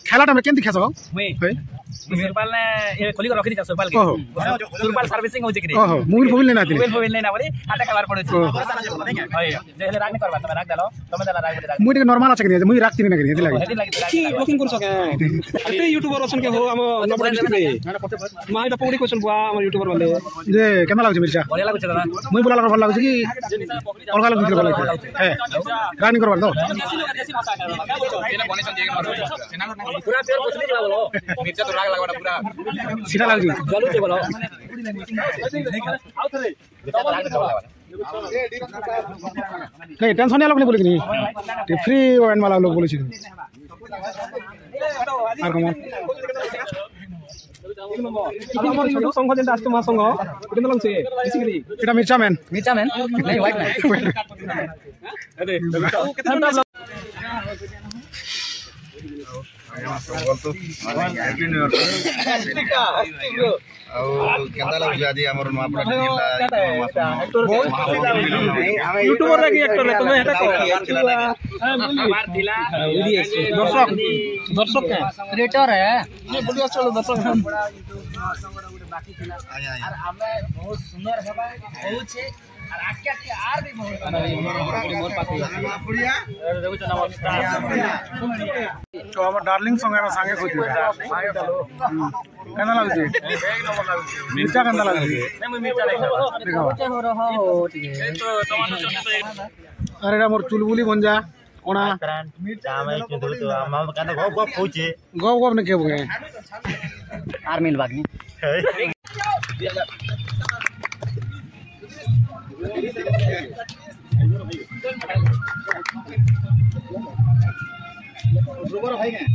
खेला टाइम केन दिखासो मुई सुरपाल ने ये खोली को रखी दिया सुरपाल के सुरपाल सर्विसिंग होजे कि ओहो मोबाइल लेना आती मोबाइल लेना पड़ी हाथे कलर पड़े छी हाय जे राग न करबा तमे राग डालो तमे डाला राग मुई के नॉर्मल अछि कि मुई राग तीन न करी हेती लागे की बुकिंग कर सके अते यूट्यूबर असन के हो हम नंबर डिस्ट्रिक्ट रे माय द पौड़ी क्वेश्चन बुआ हम यूट्यूबर वाले जे केना लागछ मिर्चा बढ़िया लागछ दादा मुई बोला भल लागछ कि अलगा अलग दिखे भल लागछ है राग न करबा दो पूरा प्योर कुछ नहीं बोलो मिर्चा तो राग लागबा पूरा सीधा लागछ जलू जे बोलो नहीं टेंशन नहीं लोग नहीं बोले कि नहीं फ्री वाइन वाला लोग बोले छी आर कम हमर संघ जेंटा आस्तो मा संघ केन लंग से बेसिकली एटा मिर्चा मैन नहीं व्हाइट मैन अरे केंदा लागछ आजी हमर नवापड़ा यूट्यूबर रे एक्टर रे तमे हेता हमार दिला दर्शक के क्रिएटर है ये बढ़िया चलो दर्शक बाकी थिला और हमें बहुत सुंदर हेबा बहुत छे और आके आर भी बहुत मोर पास बढ़िया देखो नमस्कार तो हम डार्लिंग संगे में संगे खोज केना लागछ एक नंबर लागछ मिर्चा केना लागछ नहीं मैं मिर्चा नहीं देखो हो रहा हो ठीक है तो टमाटर चटनी अरे रा मोर चुलबुली बन जा कोना मिर्चा में के दो तो हम कहते गप गप होचे गप गप ने के बगे आर मिल बागनी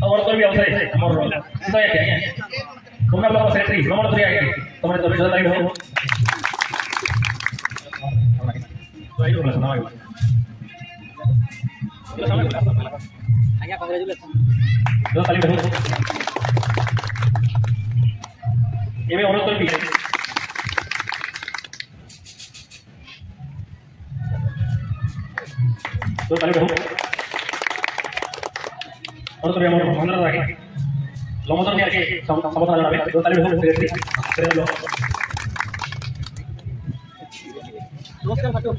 और कोई भी अवसर है हमर सीधा है तुमरा लोग सेक्रेटरी नंबर 3 आगे तुमने तो बिजनेस लाइन हो तो आई बोला ना आगे कांग्रेचुलेशन दो ताली हो ये में और कोई भी दो ताली हो और तो हमर मंदर आगे लमोदर ने आगे समता लड़ा दो ताली हो सेक्रेटरी लो नमस्कार फाटो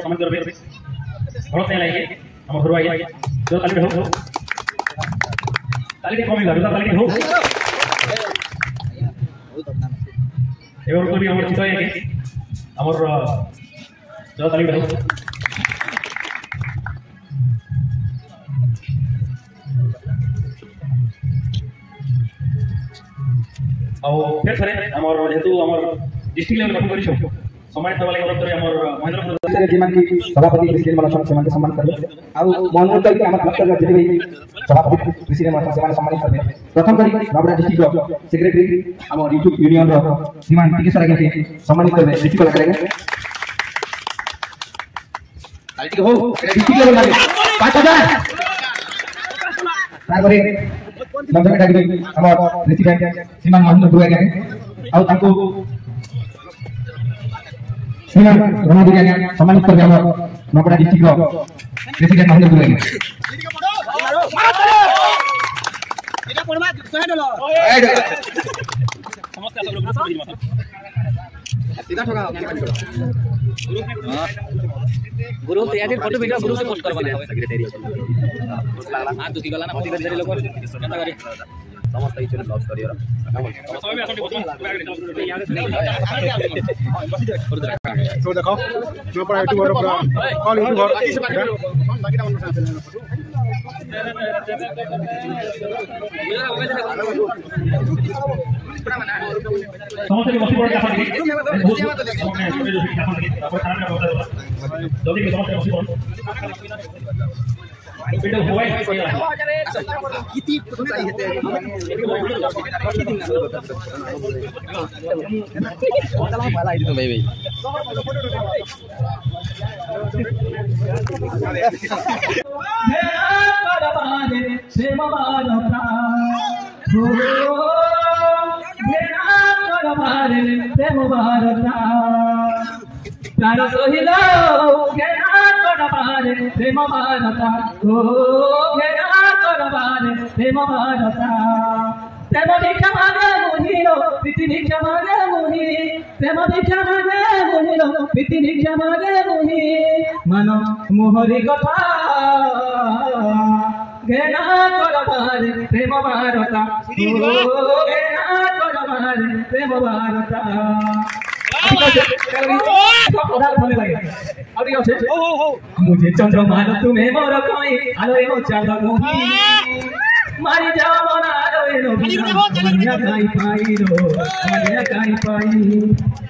कमेंट कर बहुत नहीं लाइए हम घर आइए जो ताली हो ताली के कमी लागो ताली के हो एवं कोनी हमर चितो है के हमर जो ताली हो ଆଉ ଫେର ଥରେ ଆମର ଯେହେତୁ ଆମର ଡିଷ୍ଟ୍ରିକ୍ଟ ଲେଭେଲ ଗଠନ କରିଛୁ ସମ୍ମାନିତ ହେବା ଲାଗି ଅନୁରୋଧ ଆମର ମହେନ୍ଦ୍ରପୁର ଯେମାନେ ସଭାପତି ପ୍ରେସିଡେଣ୍ଟ ମାନେ ସେମାନେ ସମ୍ମାନ କରିବେ ଆଉ ମନୋନୀତ କରିକି ଆମର କ୍ଲଷ୍ଟର ଯେତେ ବି ସଭାପତି ପ୍ରେସିଡେଣ୍ଟ ମାନେ ସେମାନେ ସମ୍ମାନିତ କରିବେ ପ୍ରଥମ କରି ନବଡ଼ା ଡିଷ୍ଟ୍ରିକ୍ଟର ସେକ୍ରେଟାରୀ ଆମ ୟୁଟ୍ୟୁବ ୟୁନିୟନର ଶ୍ରୀମାନ ଟିକେଶ୍ୱର ଆଜ୍ଞା ସମ୍ମାନିତ କରିବେ ରିସିଭ କଲାକରେंगे ତାଲି ଟିକେ ହଉ ଡିଷ୍ଟ୍ରିକ୍ଟ ଲେଭେଲ ଲାଗେ 5000 ତାପରେ नंबर डाकि हमर प्रेसिडेंट श्रीमान महेंद्र गुरु आज्ञा आउ ताको श्रीमान रणधीर आज्ञा सम्मानित करबे हमर नपड़ा डिस्ट्रिक्ट रो प्रेसिडेंट महेंद्र गुरु आज्ञा एटा पड़मा 100 डॉलर समस्त सीधा ठगा गुरु तैयार फोटो वीडियो गुरु से पोस्ट करबा सेक्रेटरी हां दुखी गला ना पति लोग कता करे समस्त ई चले ब्लॉग करियो समय में तो देखो जो पर यूट्यूबर पूरा कॉल यूट्यूबर बाकीटा मन से समस्त के बसी पड़ जल्दी के समस्त बसी पड़ वीडियो होय किती फोटो चाहिए थे चला वाला आई तो भाई प्राण सोहिलो घेरा करबारे प्रेम भारता ओ घेरा करबारे प्रेम भारता प्रेम भिक्षा मागे मोहिरो प्रीति भिक्षा मागे मोहि प्रेम भिक्षा मागे मोहिरो प्रीति भिक्षा मागे मोहि मन मोहरी कथा घेरा करबारे प्रेम भारता ओ घेरा करबारे प्रेम भारता मुझे चंद्रमा तुम्हें मोर कोई आलो ए चांद मोही मारी जाओ मोना आलो ए मनिया काई पाई रो मनिया काई पाई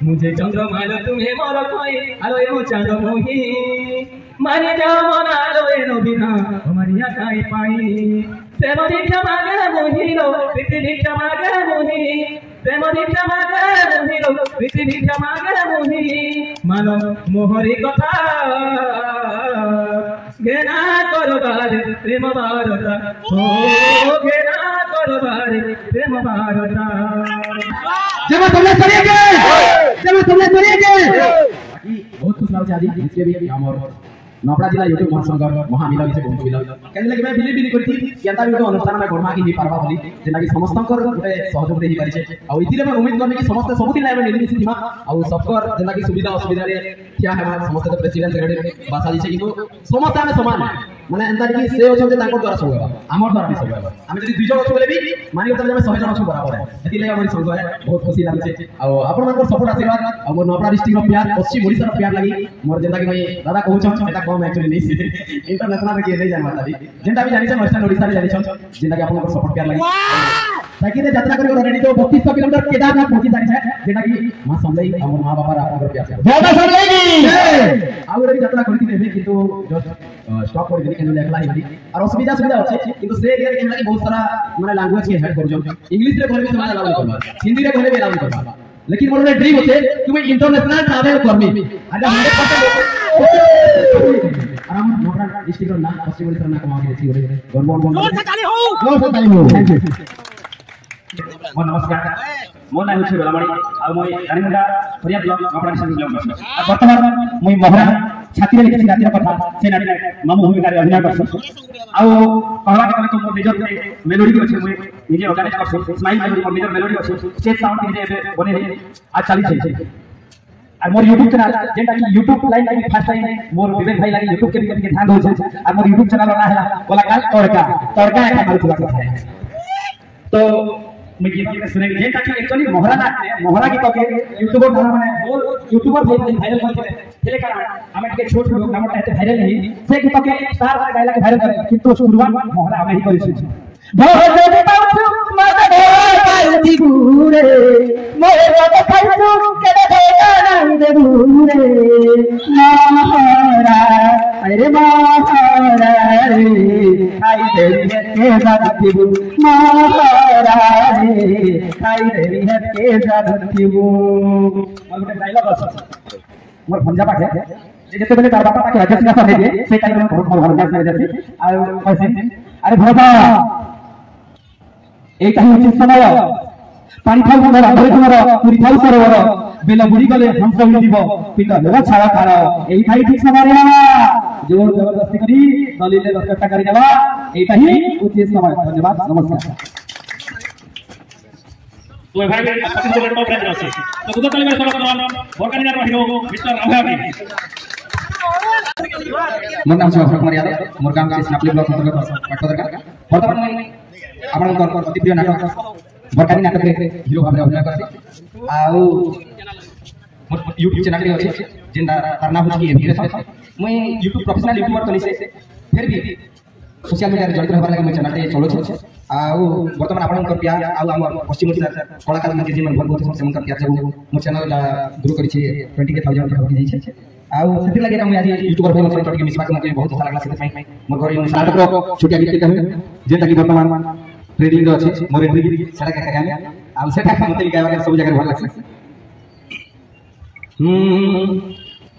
मुझे चंद्रमा तुम्हें मोर कोई आलो ए चांद मोही मारी जाओ मोना आलो ए बिना मनिया काई पाई प्रेम भिक्षा मागे मोही रो प्रीति भिक्षा मागे मोही प्रेम भिक्षा मागे मोही रो प्रीति भिक्षा मागे मोही मानो मोहरी कथा घेरा करबारे प्रेम भारता ओ घेरा करबारे प्रेम भारता जब तुमने करेंगे बहुत खुश लागे आज इसके भी हमर नपड़ा जिला यूट्यूब महासंघ महामिलन से बंधु मिलन केन लगे मैं बिलीव करती केनता भी अनुष्ठान में गरमा की पारबा बोली जेना कि समस्त गोटे सहयोग दे पारिछे आ इतिले मैं उम्मीद करनी कि समस्त सबुदिन लाइव निर्मित थिमा आ सबकर जेना कि सुविधा असुविधा रे क्या है समस्त तो प्रेसिडेंट सेक्रेटरी बासा दिछे कि समस्त हम समान माने एंता कि से होछन जे ताको द्वारा सब हमर द्वारा भी सब हम जदी दुई जण अछु बोले भी मानि के तले 100 जण अछु बराबर है एतिले हमर संघ है बहुत खुशी लागे आ आपन मन सपोर्ट आशीर्वाद आ मोर नपड़ा डिस्ट्रिक्ट रो प्यार पश्चिम ओडिसा रो प्यार लागि मोर जेंता कि मैं दादा कहूछ एटा कम एक्चुअली नहीं इंटरनेशनल के नहीं जान माता जेंता भी जानि छ वेस्टर्न ओडिसा रे जानि छ जेंता कि आपन सपोर्ट प्यार लागि ताकि रे यात्रा करियो रेडी तो 3200 किलोमीटर केदारनाथ पहुंची जानि छ जेंता कि मां समलाई हमर मां बाबा आपन प्यार से ज्यादा समलाई की आ रे यात्रा करती देबे किंतु जस्ट स्टॉप कर देली केन एकला ही और सुविधा अछि किंतु से एरिया केन कि बहुत सारा माने लैंग्वेज के हेड कर जो इंग्लिश रे बोले भी समाज अलाउ करबा हिंदी रे बोले भी अलाउ करबा लेकिन मोर ड्रीम होते कि मैं इंटरनेशनल ट्रैवल करमी अगर 100% और हम नोरा डिस्ट्रिक्ट रो नाम पश्चिम ओडिसा ना कमा के छी ओरे गवर्नमेंट जोर से ताली हो थैंक यू मोर नमस्कार मोर नाम छै बेलामणी आ मोय रानीमुंडा फरिया ब्लॉक नपड़ा डिस्ट्रिक्ट ब्लॉक वर्तमान मोय मोहरा छाती रे लिखि रातिर कथा से नाडी मामू भूमिका रे अभिनय करछ आ कहला के तो मोर निजर मेलोडी अछि मोय निजे ऑर्गेनाइज करछ स्माइल मोर निजर मेलोडी अछि स्टेज साउंड निजे बने आज चली छै আর মোর YouTube চ্যানেল যেটা কি YouTube লাইন লাগি ফার্স্ট টাইম মোর বিবেক ভাই লাগি YouTube के ध्यान दो আর মোর YouTube চ্যানেল না হলা बोला काल तड़का एक मारू तुला কথা तो मैं ये बात सुने जेटा कि एक्चुअली मोहरा की तो यूट्यूबर माने मोर यूट्यूबर वायरल करते हेले कारण हमें के छोट लोग नाम कहते वायरल नहीं से की तो स्टार गायला के वायरल करे किंतु शुरुआत मोहरा हमें ही करिसु भोजन पाउछु मते पाइल दिगुरे मोरा देखाइछु केडे देगा नहीं देगुरे मोहरा अरे मोहरा रे आई देवी के जातिबु मोहरा रे आई देवी के जातिबु और गोटे डायलॉग अछि मोर भंजा पाखे जेते बेले तार बापा पाखे राजेश ना हे जे से टाइम में बहुत भल जास जासी आ कैसे अरे भरता एटा ही उचित समय पानी खाऊ हमर आधे हमर पुरी खाऊ सरोवर बेला बुड़ी गले हंस होई दिबो पिता लेवा छाड़ा खाड़ एटा ही ठीक समय रे जोर जबरदस्ती करी दलीले दस्तखत करी देबा एटा ही उचित समय धन्यवाद नमस्कार तो भाई छत्तीसगढ़ टॉप रैंकर আছে तो দুটো তালি মেরে সবাই করলাম ভরকানি না রহিব মিস্টার আভাবি मोर नाम शिव कुमार यादव मोर गांव से स्नापली ब्लॉक अंतर्गत पाटपदरका वर्तमान में आपनकर अति प्रिय नाटक भरकानी नाटक रे हीरो भाबरे अभिनय करसी आउ मोर YouTube चैनल रे अछि जेंदा तार नाम होछि एवीरेस मैं YouTube प्रोफेशनल यूट्यूबर तनी से फिर भी सोशल मीडिया रे जड़ित रहबार लागि मैं चैनल रे चलो छै आउ वर्तमान आपनकर प्यार आउ हमर पश्चिम ओडिसा कलाकार मन के जीवन बहुत बहुत सेमन कर प्यार जब मोर चैनल ग्रो करि छै 20,000 के होके जाय छै आउ सेति लागि हम आज यूट्यूबर भाई मन के मिसबा के मते बहुत अच्छा लागला सेति मोर घर नाटक रो छोटिया गीत कहै जेता कि वर्तमान ट्रेडिंग रो अछि मोर एंट्री सेटा का गाने आउ सेटा मते गायबा के सब जगह भल लागछ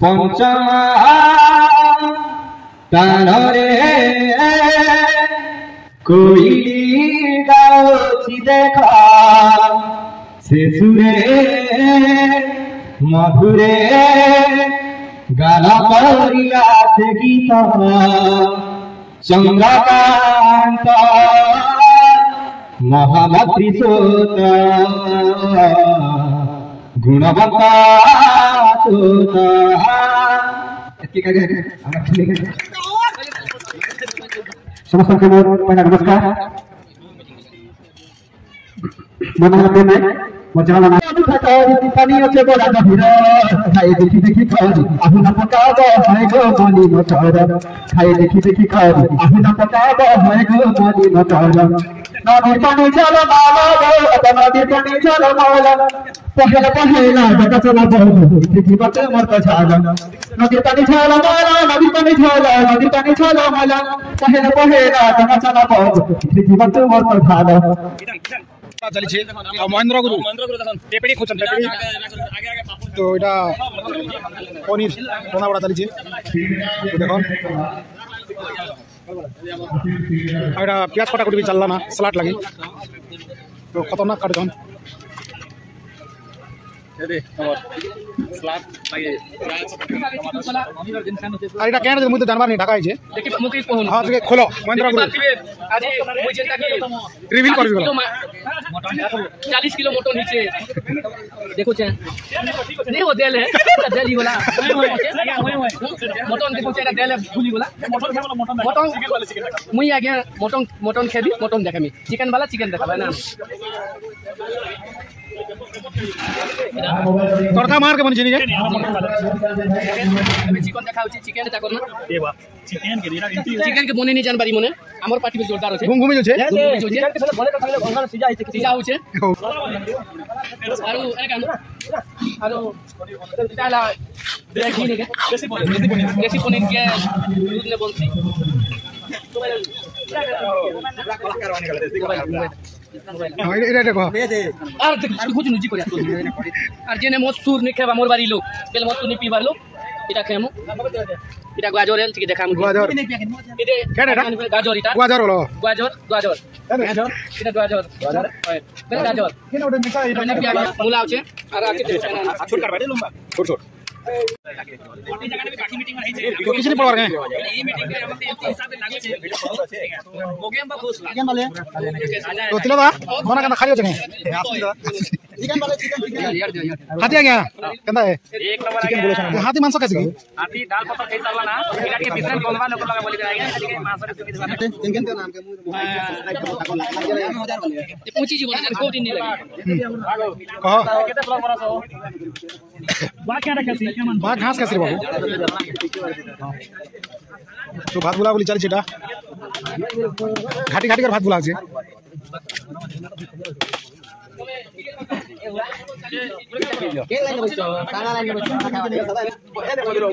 पंचा तानरे कोई गाउछि देखा से सुरे मधुरे गाना करिया से गीत चंद्रकांत महामंत्री सोत गुणवंत सोत समस्त के मोर नमस्कार मन में मजाला ना पानी अच्छे बड़ा गभीर खाए देखी देखी खाओ आहु ना पकाबो है गो मनी मटर खाए देखी देखी खाओ आहु ना पकाबो है गो मनी मटर नदी पानी चलो माला नदी पानी चलो माला पहले पहला जगह चला बहुत देखी बच्चे मर तो छाला नदी पानी चलो माला नदी पानी चलो माला पहले पहला जगह चला बहुत देखी बच्चे मर तो छाला चली छे महेंद्र गुरु टेपड़ी खोचन टेपड़ी तो एटा पनीर बना बड़ा चली छे देखो एटा प्याज कटाकटी भी चलला ना सलाद लगी तो खतरनाक काट जन दे और सलाद लगे एटा केन जे मुते जानवर नहीं ढाका छे देखि मुके कहन हां जे खोलो महेंद्र गुरु आज मुझे जेता कि रिवील करबी 40 किलो मोटो नीचे देखो छे नहीं वो देल है देल ही वाला मोटन देखो छे देल है भूली वाला मोटन मुई आ गया मोटन खेबी मोटन देखामी चिकन वाला चिकन देखाबा ना तड़का मार के बन छिनी चिकन देखाउ छी चिकन ता करना ए बा चिकन के बने नहीं जानबारी मने हमर पार्टी में जोरदार होछे घुम जो छे चिकन के साथ बने तो खाले भंगार सीजा होछे आरो ए काम आरो ताला देखि ने के देसी पनीर के दूध ने बोलती कलाकार बने गले देसी कुछ नुजी कर जेने मसूर नहीं खेबा मोर बारी लोग पहले मसूर नहीं पीबार लोग इटा खेमु इटा गाजर है ठीक देखा गाजर इदे गाजर इटा गाजर बोलो गाजर गाजर गाजर इटा गाजर गाजर पहले गाजर केने ओडे मिसा इटा मुला आछे और आके छोट कर बाटे लंबा छोट छोट किसी ने पढ़वा गए ये मीटिंग के हमते हिसाब से लागू छे हो गए हम खुश आगे वाले तो तिला बा बना खाली हो जाए हाथी आ गया कंदा है एक नंबर आ गया हाथी मांस कैसे की हाथी दाल पत्ता खाई सारला ना इटा के बिस्कुट बनवा लोग लगा बोली आगे खाली के मांस रे सुविधा केन नाम के ये पूछी जी बोले को दिन नहीं लगे कहो केते ब्लॉग बना सो बा क्या रखसी बा घास कैसे बाबू तो भात बुला बोली चल छेटा घाटी घाटी कर भात बुला छे के लाइन में बच्चो काना लाइन में बच्चो खावा दे सदा ए देखो रो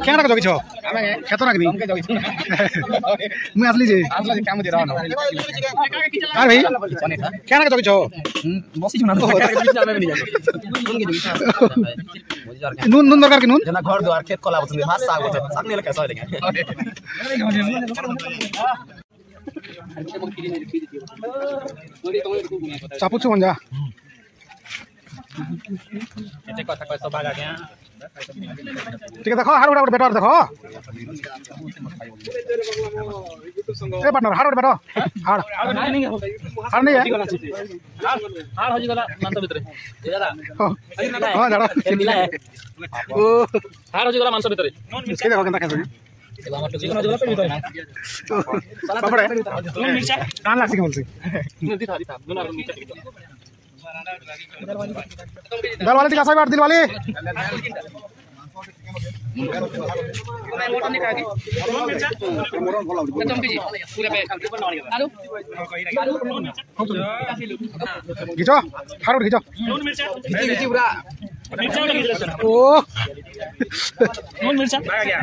क्या रख जोगी छो खेतो ना कभी मैं असली जे काम दे रहा हूं अरे भाई क्या रख जोगी छो बसी छुना नून नून दरकार के नून जना घर द्वार खेत कला बसंदे भात साग होते साग नहीं लगा सही चापू छो मंजा एते कथा कह सब आ गया ठीक है देखो हार उड़ा बेटा देखो ए पार्टनर हार उड़ा बेटा हार नहीं है हार हो जी गला मांस भीतर दादा हां दादा मिला है ओ हार हो जी गला मांस भीतर के देखो केनता कैसे पापड़ मिर्चा कान लासी के बोलसी दिखा दोनों मिर्चा दाल वाले दिखा साहब दिल वाले मोटन निकाल के मिर्चा चमकी जी पूरे पे आलू खींचो हार उड़ खींचो मिर्चा जी पूरा मिर्चा ओ नून मिर्चा आ गया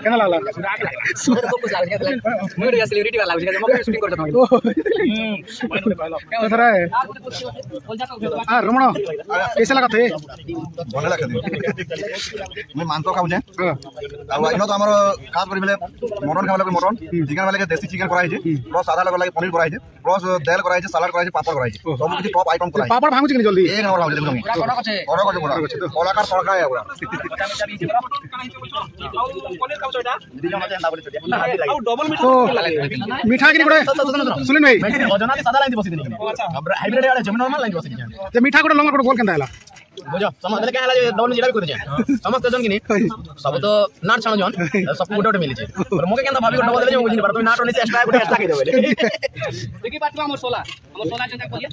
केना लागला मुझे सेलिब्रिटी वाला मुझे मौके शूटिंग करता हूं तो सर हां रमण कैसे लगा थे भले लगा दे मैं मानतो खाऊ जे आ इनो तो हमर खास करी बेले मटन खावले मटन चिकन वाले के देसी चिकन कराई जे प्लस सादा लगे पनीर कराई जे प्लस दाल कराई जे सलाद कराई जे पापड़ कराई जे सब किछि टॉप आइटम कराई पापड़ भांगु छी जल्दी एक नंबर भांगु छी ओरो कछे कलाकार सरकार है पूरा मीठा कि गुडे सुनिन भाई अजना सादा लाइन बसी देनी अब हाइब्रिड वाला जमीन नॉर्मल लाइन बसी ते मीठा गुडे लंगा गुडे गोल केनता हला बुझो समझ के हला डबल जिला भी कर दे समस्त जन कि सब तो नाट छाण जन सब गुडे मिली छे पर मोके केनता भाभी डबल दे मुझे पर तुम नाट ओने से एक्स्ट्रा गुडे एक्स्ट्रा के देबे देखि बात हमर 16 जनता करिए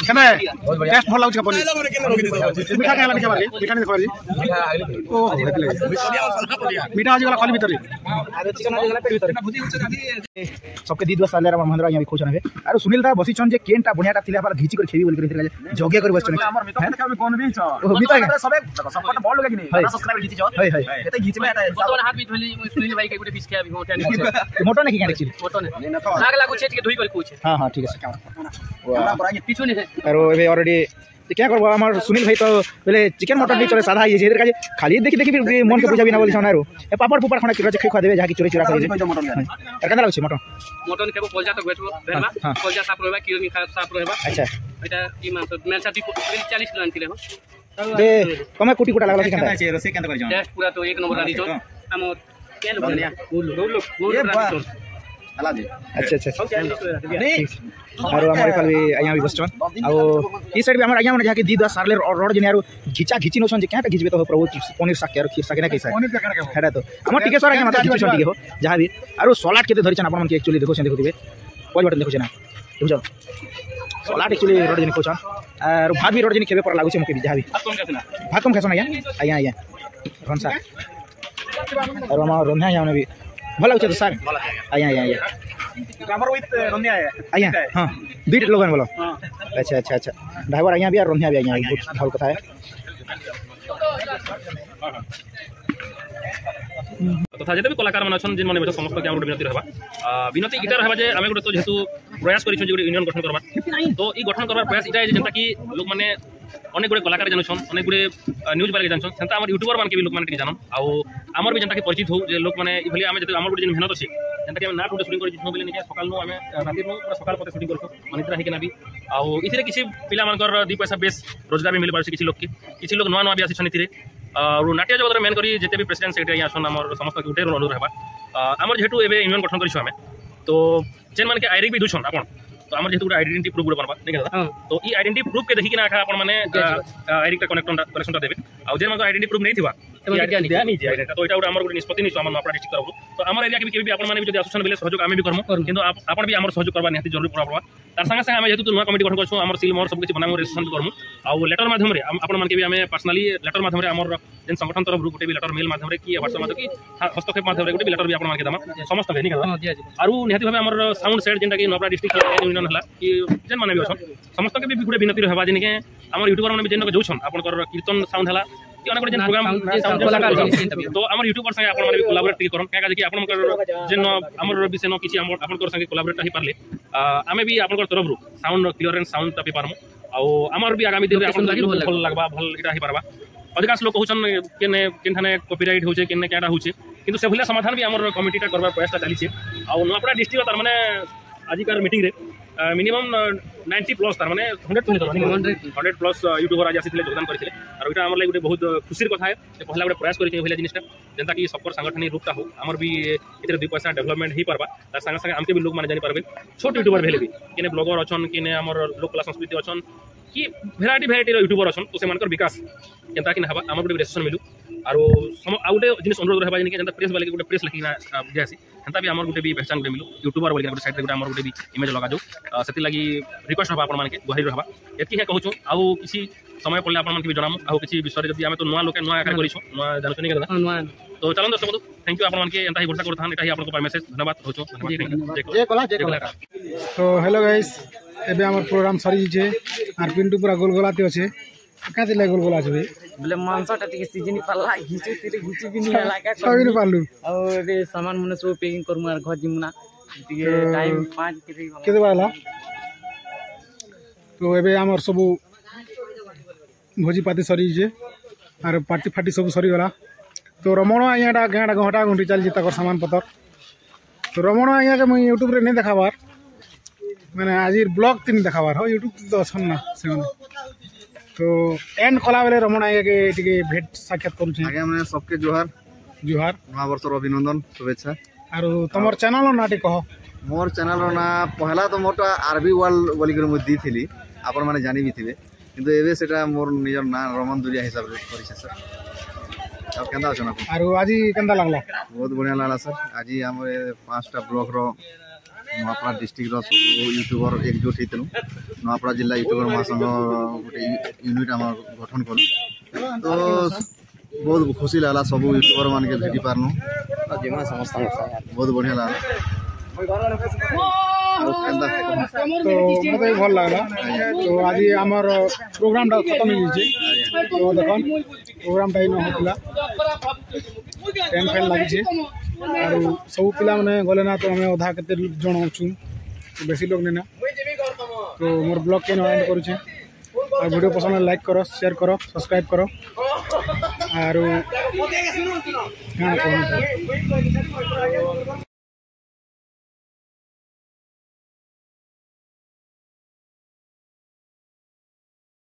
केना टेस्ट भल लागछ कपनी मीठा केला लिखा बारी मीठा नहीं देखबारी ओ मीठा आज गला खाली भीतर चिकन आज गला पेट भीतर सबके दी दुआ साले महेंद्र यहां भी खोज नबे आरो सुनील दा बसी छन जे केनटा बढ़ियाटा थिले पर घिची कर खेबी बोल कर जोगे कर बस हमर मित्र देखा कोन भी छ ओ मित्र सबे सपोर्ट बॉल लगे कि नहीं सब्सक्राइबर जीती छ हाय हाय एते घिच में आता है बोतल हाथ भी धोली सुनील भाई के गुटे पीस के अभी होटे नहीं मोटो नहीं क्या एक्चुअली मोटो नहीं लाग लागू छेट के धोई कर कुछ हां हां ठीक है हमरा पर आगे पीछू नहीं है आरो एबे ऑलरेडी क्या करबो हमर सुनील भाई तो पहले चिकन मटन नहीं चले सादा ये जेदर का खाली देखि देखि मन के पूजा बिना बोली छनारो ए पापड़ पुपड़ खाना किरो खै खा देबे जाकी चोरी चोरा कर दे केना लागछ मटन मटन केबो कोलजा तो बेचबो भेरबा कोलजा साफ रहबा किलो नि साफ रहबा अच्छा एटा ई मांस मेल सा 40 किलो आनतिले हो बे कमे कोटी कोटा लागला केना छे रोसे केनता करि जान टेस्ट पूरा तो एक नंबर रानी छो हम के लोग ने लोग अच्छा अच्छा नहीं आरो हमर कल भी आया भी बसचन आ ई साइड भी हमर आया माने जाके दी दस सारले रोड जने आरो घिचा घिची नोसन जे केटा घिचबे तो प्रभु पनीर साग के आरो खीर साग ना कैसा पनीर का हेडा तो हमर टिकेश्वर आया माता घिची ठीक हो जहां भी आरो सलाड केते धरिछन आपन मन के एक्चुअली देखो दिबे कोइ बटन देखो ना बुझो सलाड एक्चुअली रोड जने खोचन आरो भात भी रोड जने खेबे पर लागु छे मके जहां भी भात कम खासन आया रनसा आरो हमर रन्हा आया भी भला उचे तो सर आया ड्राइवर विथ रन्या आया हां बीट लोगन बोलो अच्छा अच्छा अच्छा ड्राइवर आया भी और रन्या भी आया बहुत भल कथा है तथा जेते भी कलाकार मन अछन जिन माने बेटा समस्त के हमर विनती रहबा विनती इटा रहबा जे आमे गुटे तो जेतु प्रयास करिछु जे गुटे यूनियन गठन करबा तो ई गठन करबार प्रयास इटा जे जनता की लोग माने अनेक गुड़े कलाकार जानून अनेक गुड़े न्यूज वाले जानून सेंता आम यूट्यूबर मान के भी लोक मैंने जानन आमर भी जनता परिचित हो लोक मैंने ये आम जो आम गोटे मेहनत अच्छे जेनता कि नाट गोटे सुटिंग कर बोले नहीं सकाल आम राति पूरा सकाल पते सुटिंग कर अनिद्रा होना भी आउ किसी पिला मानकर 2 पैसा बेस रोजगार भी मिल पारे किसी लोग के किसी लोग नुआ नुआ भी आसी और नाट्य जगत मेन करी जिते भी प्रेसिडेंट सेक्रेटरी आसन आम समस्त गोटे अनुरोध रहा आम जेहतु एवं यूनियन गठन करें तो जेन मान के आईडी भी दूसन आप तो आम जेहतु आइडेंटिटी प्रूफ बनवा नहीं दादा तो ये आइडेंटिटी प्रूफ के देखिए आप आईडी का कनेक्शन देवे आउ जेन मान आइडेंटिटी प्रूफ नहीं थी तो यहाँ गोटे निष्पत्ति नहीं आम नपड़ा डिस्ट्रिक्ट तरफ तो आम एरिया के भी आपने आसुन बेले सहयोग आम भी करमु कि आप भी आम सहयोग करवा निहाती जरूरी पड़ा तार संगे संगे आम जेहतु नुआ कमिटी गठन कर आम सिल मोर सब किसी बनामु रेजिस्ट्रेशन करमु आउ लेटर माध्यम आपके भी आम पर्सनाली लेटर माध्यम आम जेन संगठन तरफ गोटे भी लेटर मेल माध्यम कि व्हाट्सएप माध्यम कि हस्तक्षेप माध्यम गोटे लेटर भी आपके दमा समस्त नहीं और निहाती भाव आम साउंड सेट जेनटा कि नपड़ा डिस्ट्रिक्ट यूनियन है कि जेन मैंने भी अच्छन समस्त के भी गोटे विनती रहा जिनके आम यूट्यूबर मैंने जेन जोन आपंकर कीर्तन साउंड है कि अनेक जेन प्रोग्राम तो आम यूट्यूबर संगे आपन माने कोलाबोरेट करन क्या कि आपन जेन हमर विषय न किछि आपन संगे कोलाबोरेट ही पारले आमे भी आपन तरफ रु साउंड क्लियरेंस साउंड तपि पारमु आ हमर भी आगामी दिन आपन भल लागबा भल इटा ही पारबा अधिकांश लोक कहउछन केने केनथाने कॉपीराइट होचे केने केडा होचे किंतु से भलिया समाधान भी हमर कमिटीटा करबार प्रयास चली छे आ नपड़ा डिस्ट्रिक्ट तार माने आजिकार मीटिंग रे मिनिमम 90 प्लस तार माने 100 प्लस यूट्यूबर आज आसी योगदान करथिले और इटा हमर लागि गोटे बहुत खुशीर कथा है जे पहला गोटे प्रयास करिछि भलिया जिनिसटा जेंता कि सबकर संगठनिक रूपटा हो हमर भी इतरे 2 पैसा डेवलपमेंट ही परबा तार संगे संगे हमके भी लोग माने जानि परबे छोट यूट्यूबर भेले भी केने ब्लॉगर अछन केने हमर लोक कला संस्कृति अछन कि भेराइटी यूट्यूबर अछन तो से मानकर विकास केनता कि हबा हमर गोटे रेजिस्ट्रेशन मिलु और आ गोटे जिनिस अनुरोध रहबा जेने जेंता प्रेस वाले गोटे प्रेस लिखिना दियासी हेंता भी हमर गोटे भी पहचान गोटे मिलु यूट्यूबर बोली गोटे साइड रे गोटे हमर गोटे भी इमेज लगा जो सेति लागि रिक्वेस्ट रहबा आपन माने के गुहारी रहबा एतकी हे कहूछु आउ किसी समय पड़ले आपन माने भी जणामु आउ किसी विषय जदी आमे तो नुआ लोके नुआ एका करिछु नुआ जानसनी के दादा नुआ तो चलन दर्शक बंधु थैंक यू आपन माने के एंता ही भरसा करथान एटा ही आपन को मेसेज धन्यवाद होचो जय कोला तो हेलो गाइस एबे हमर प्रोग्राम सरी जे आर पिंटू पूरा गोलगोलाते अछि काते ले गोलगोला छै बोले मांसटा टिके सीजन पाला घिची भी नहीं हला का सही पालू और रे सामान मने सब पैकिंग करमु आर घर जिमुना टिके टाइम 5 केते बाला तो एबे हमर सब भोजी पाती सरी जे आर पार्टी फाटी सब सरी गला तो रमण आयाडा गाडा घंटा घंटी चल जे तकर सामान पतर तो रमण आया के मैं यूट्यूब रे नहीं देखाबार मैंने आज ब्लॉग तीन देखाबार हो यूट्यूब तो अछन ना से तो एंड कला बेले रमण आया के टिके भेट साक्षात करू छै आगे हमने सबके जोहार जोहार नवा वर्षर अभिनंदन शुभेच्छा आरो तमर चैनल नाटी कह मोर चैनल ना पहला तो मोटा आरबी वर्ल्ड बोली कर मुद्दी थिली आपन माने जानि भी थिबे किंतु एबे सेटा मोर निजर ना रमन दुरिया हिसाब रे करिसे सर अब केंदा छन आरो आजी केंदा लागला बहुत बढ़िया लागला सर आजी हमरे 5टा ब्लॉक रो नवापड़ा डिस्ट्रिक्ट रो सब यूट्यूबर एकजुट हेतनु नवापड़ा जिला यूट्यूबर महासंघ गोटे यूनिट आम गठन कलु तो बहुत खुशी लागला सब यूट्यूबर मान के भेटी पारनु बहुत बढ़िया लागला तो मते भल लागला तो आज हमर प्रोग्राम टा खत्म हो जे तो देखन प्रोग्राम टा न होतला टेन फैन लागि जे और सब पिला माने गले ना तो हमें आधा केते जण होछु बेसी लोग ने ना तो मोर ब्लॉग के एंड करू छे और वीडियो पसंद लाइक करो शेयर करो सब्सक्राइब करो और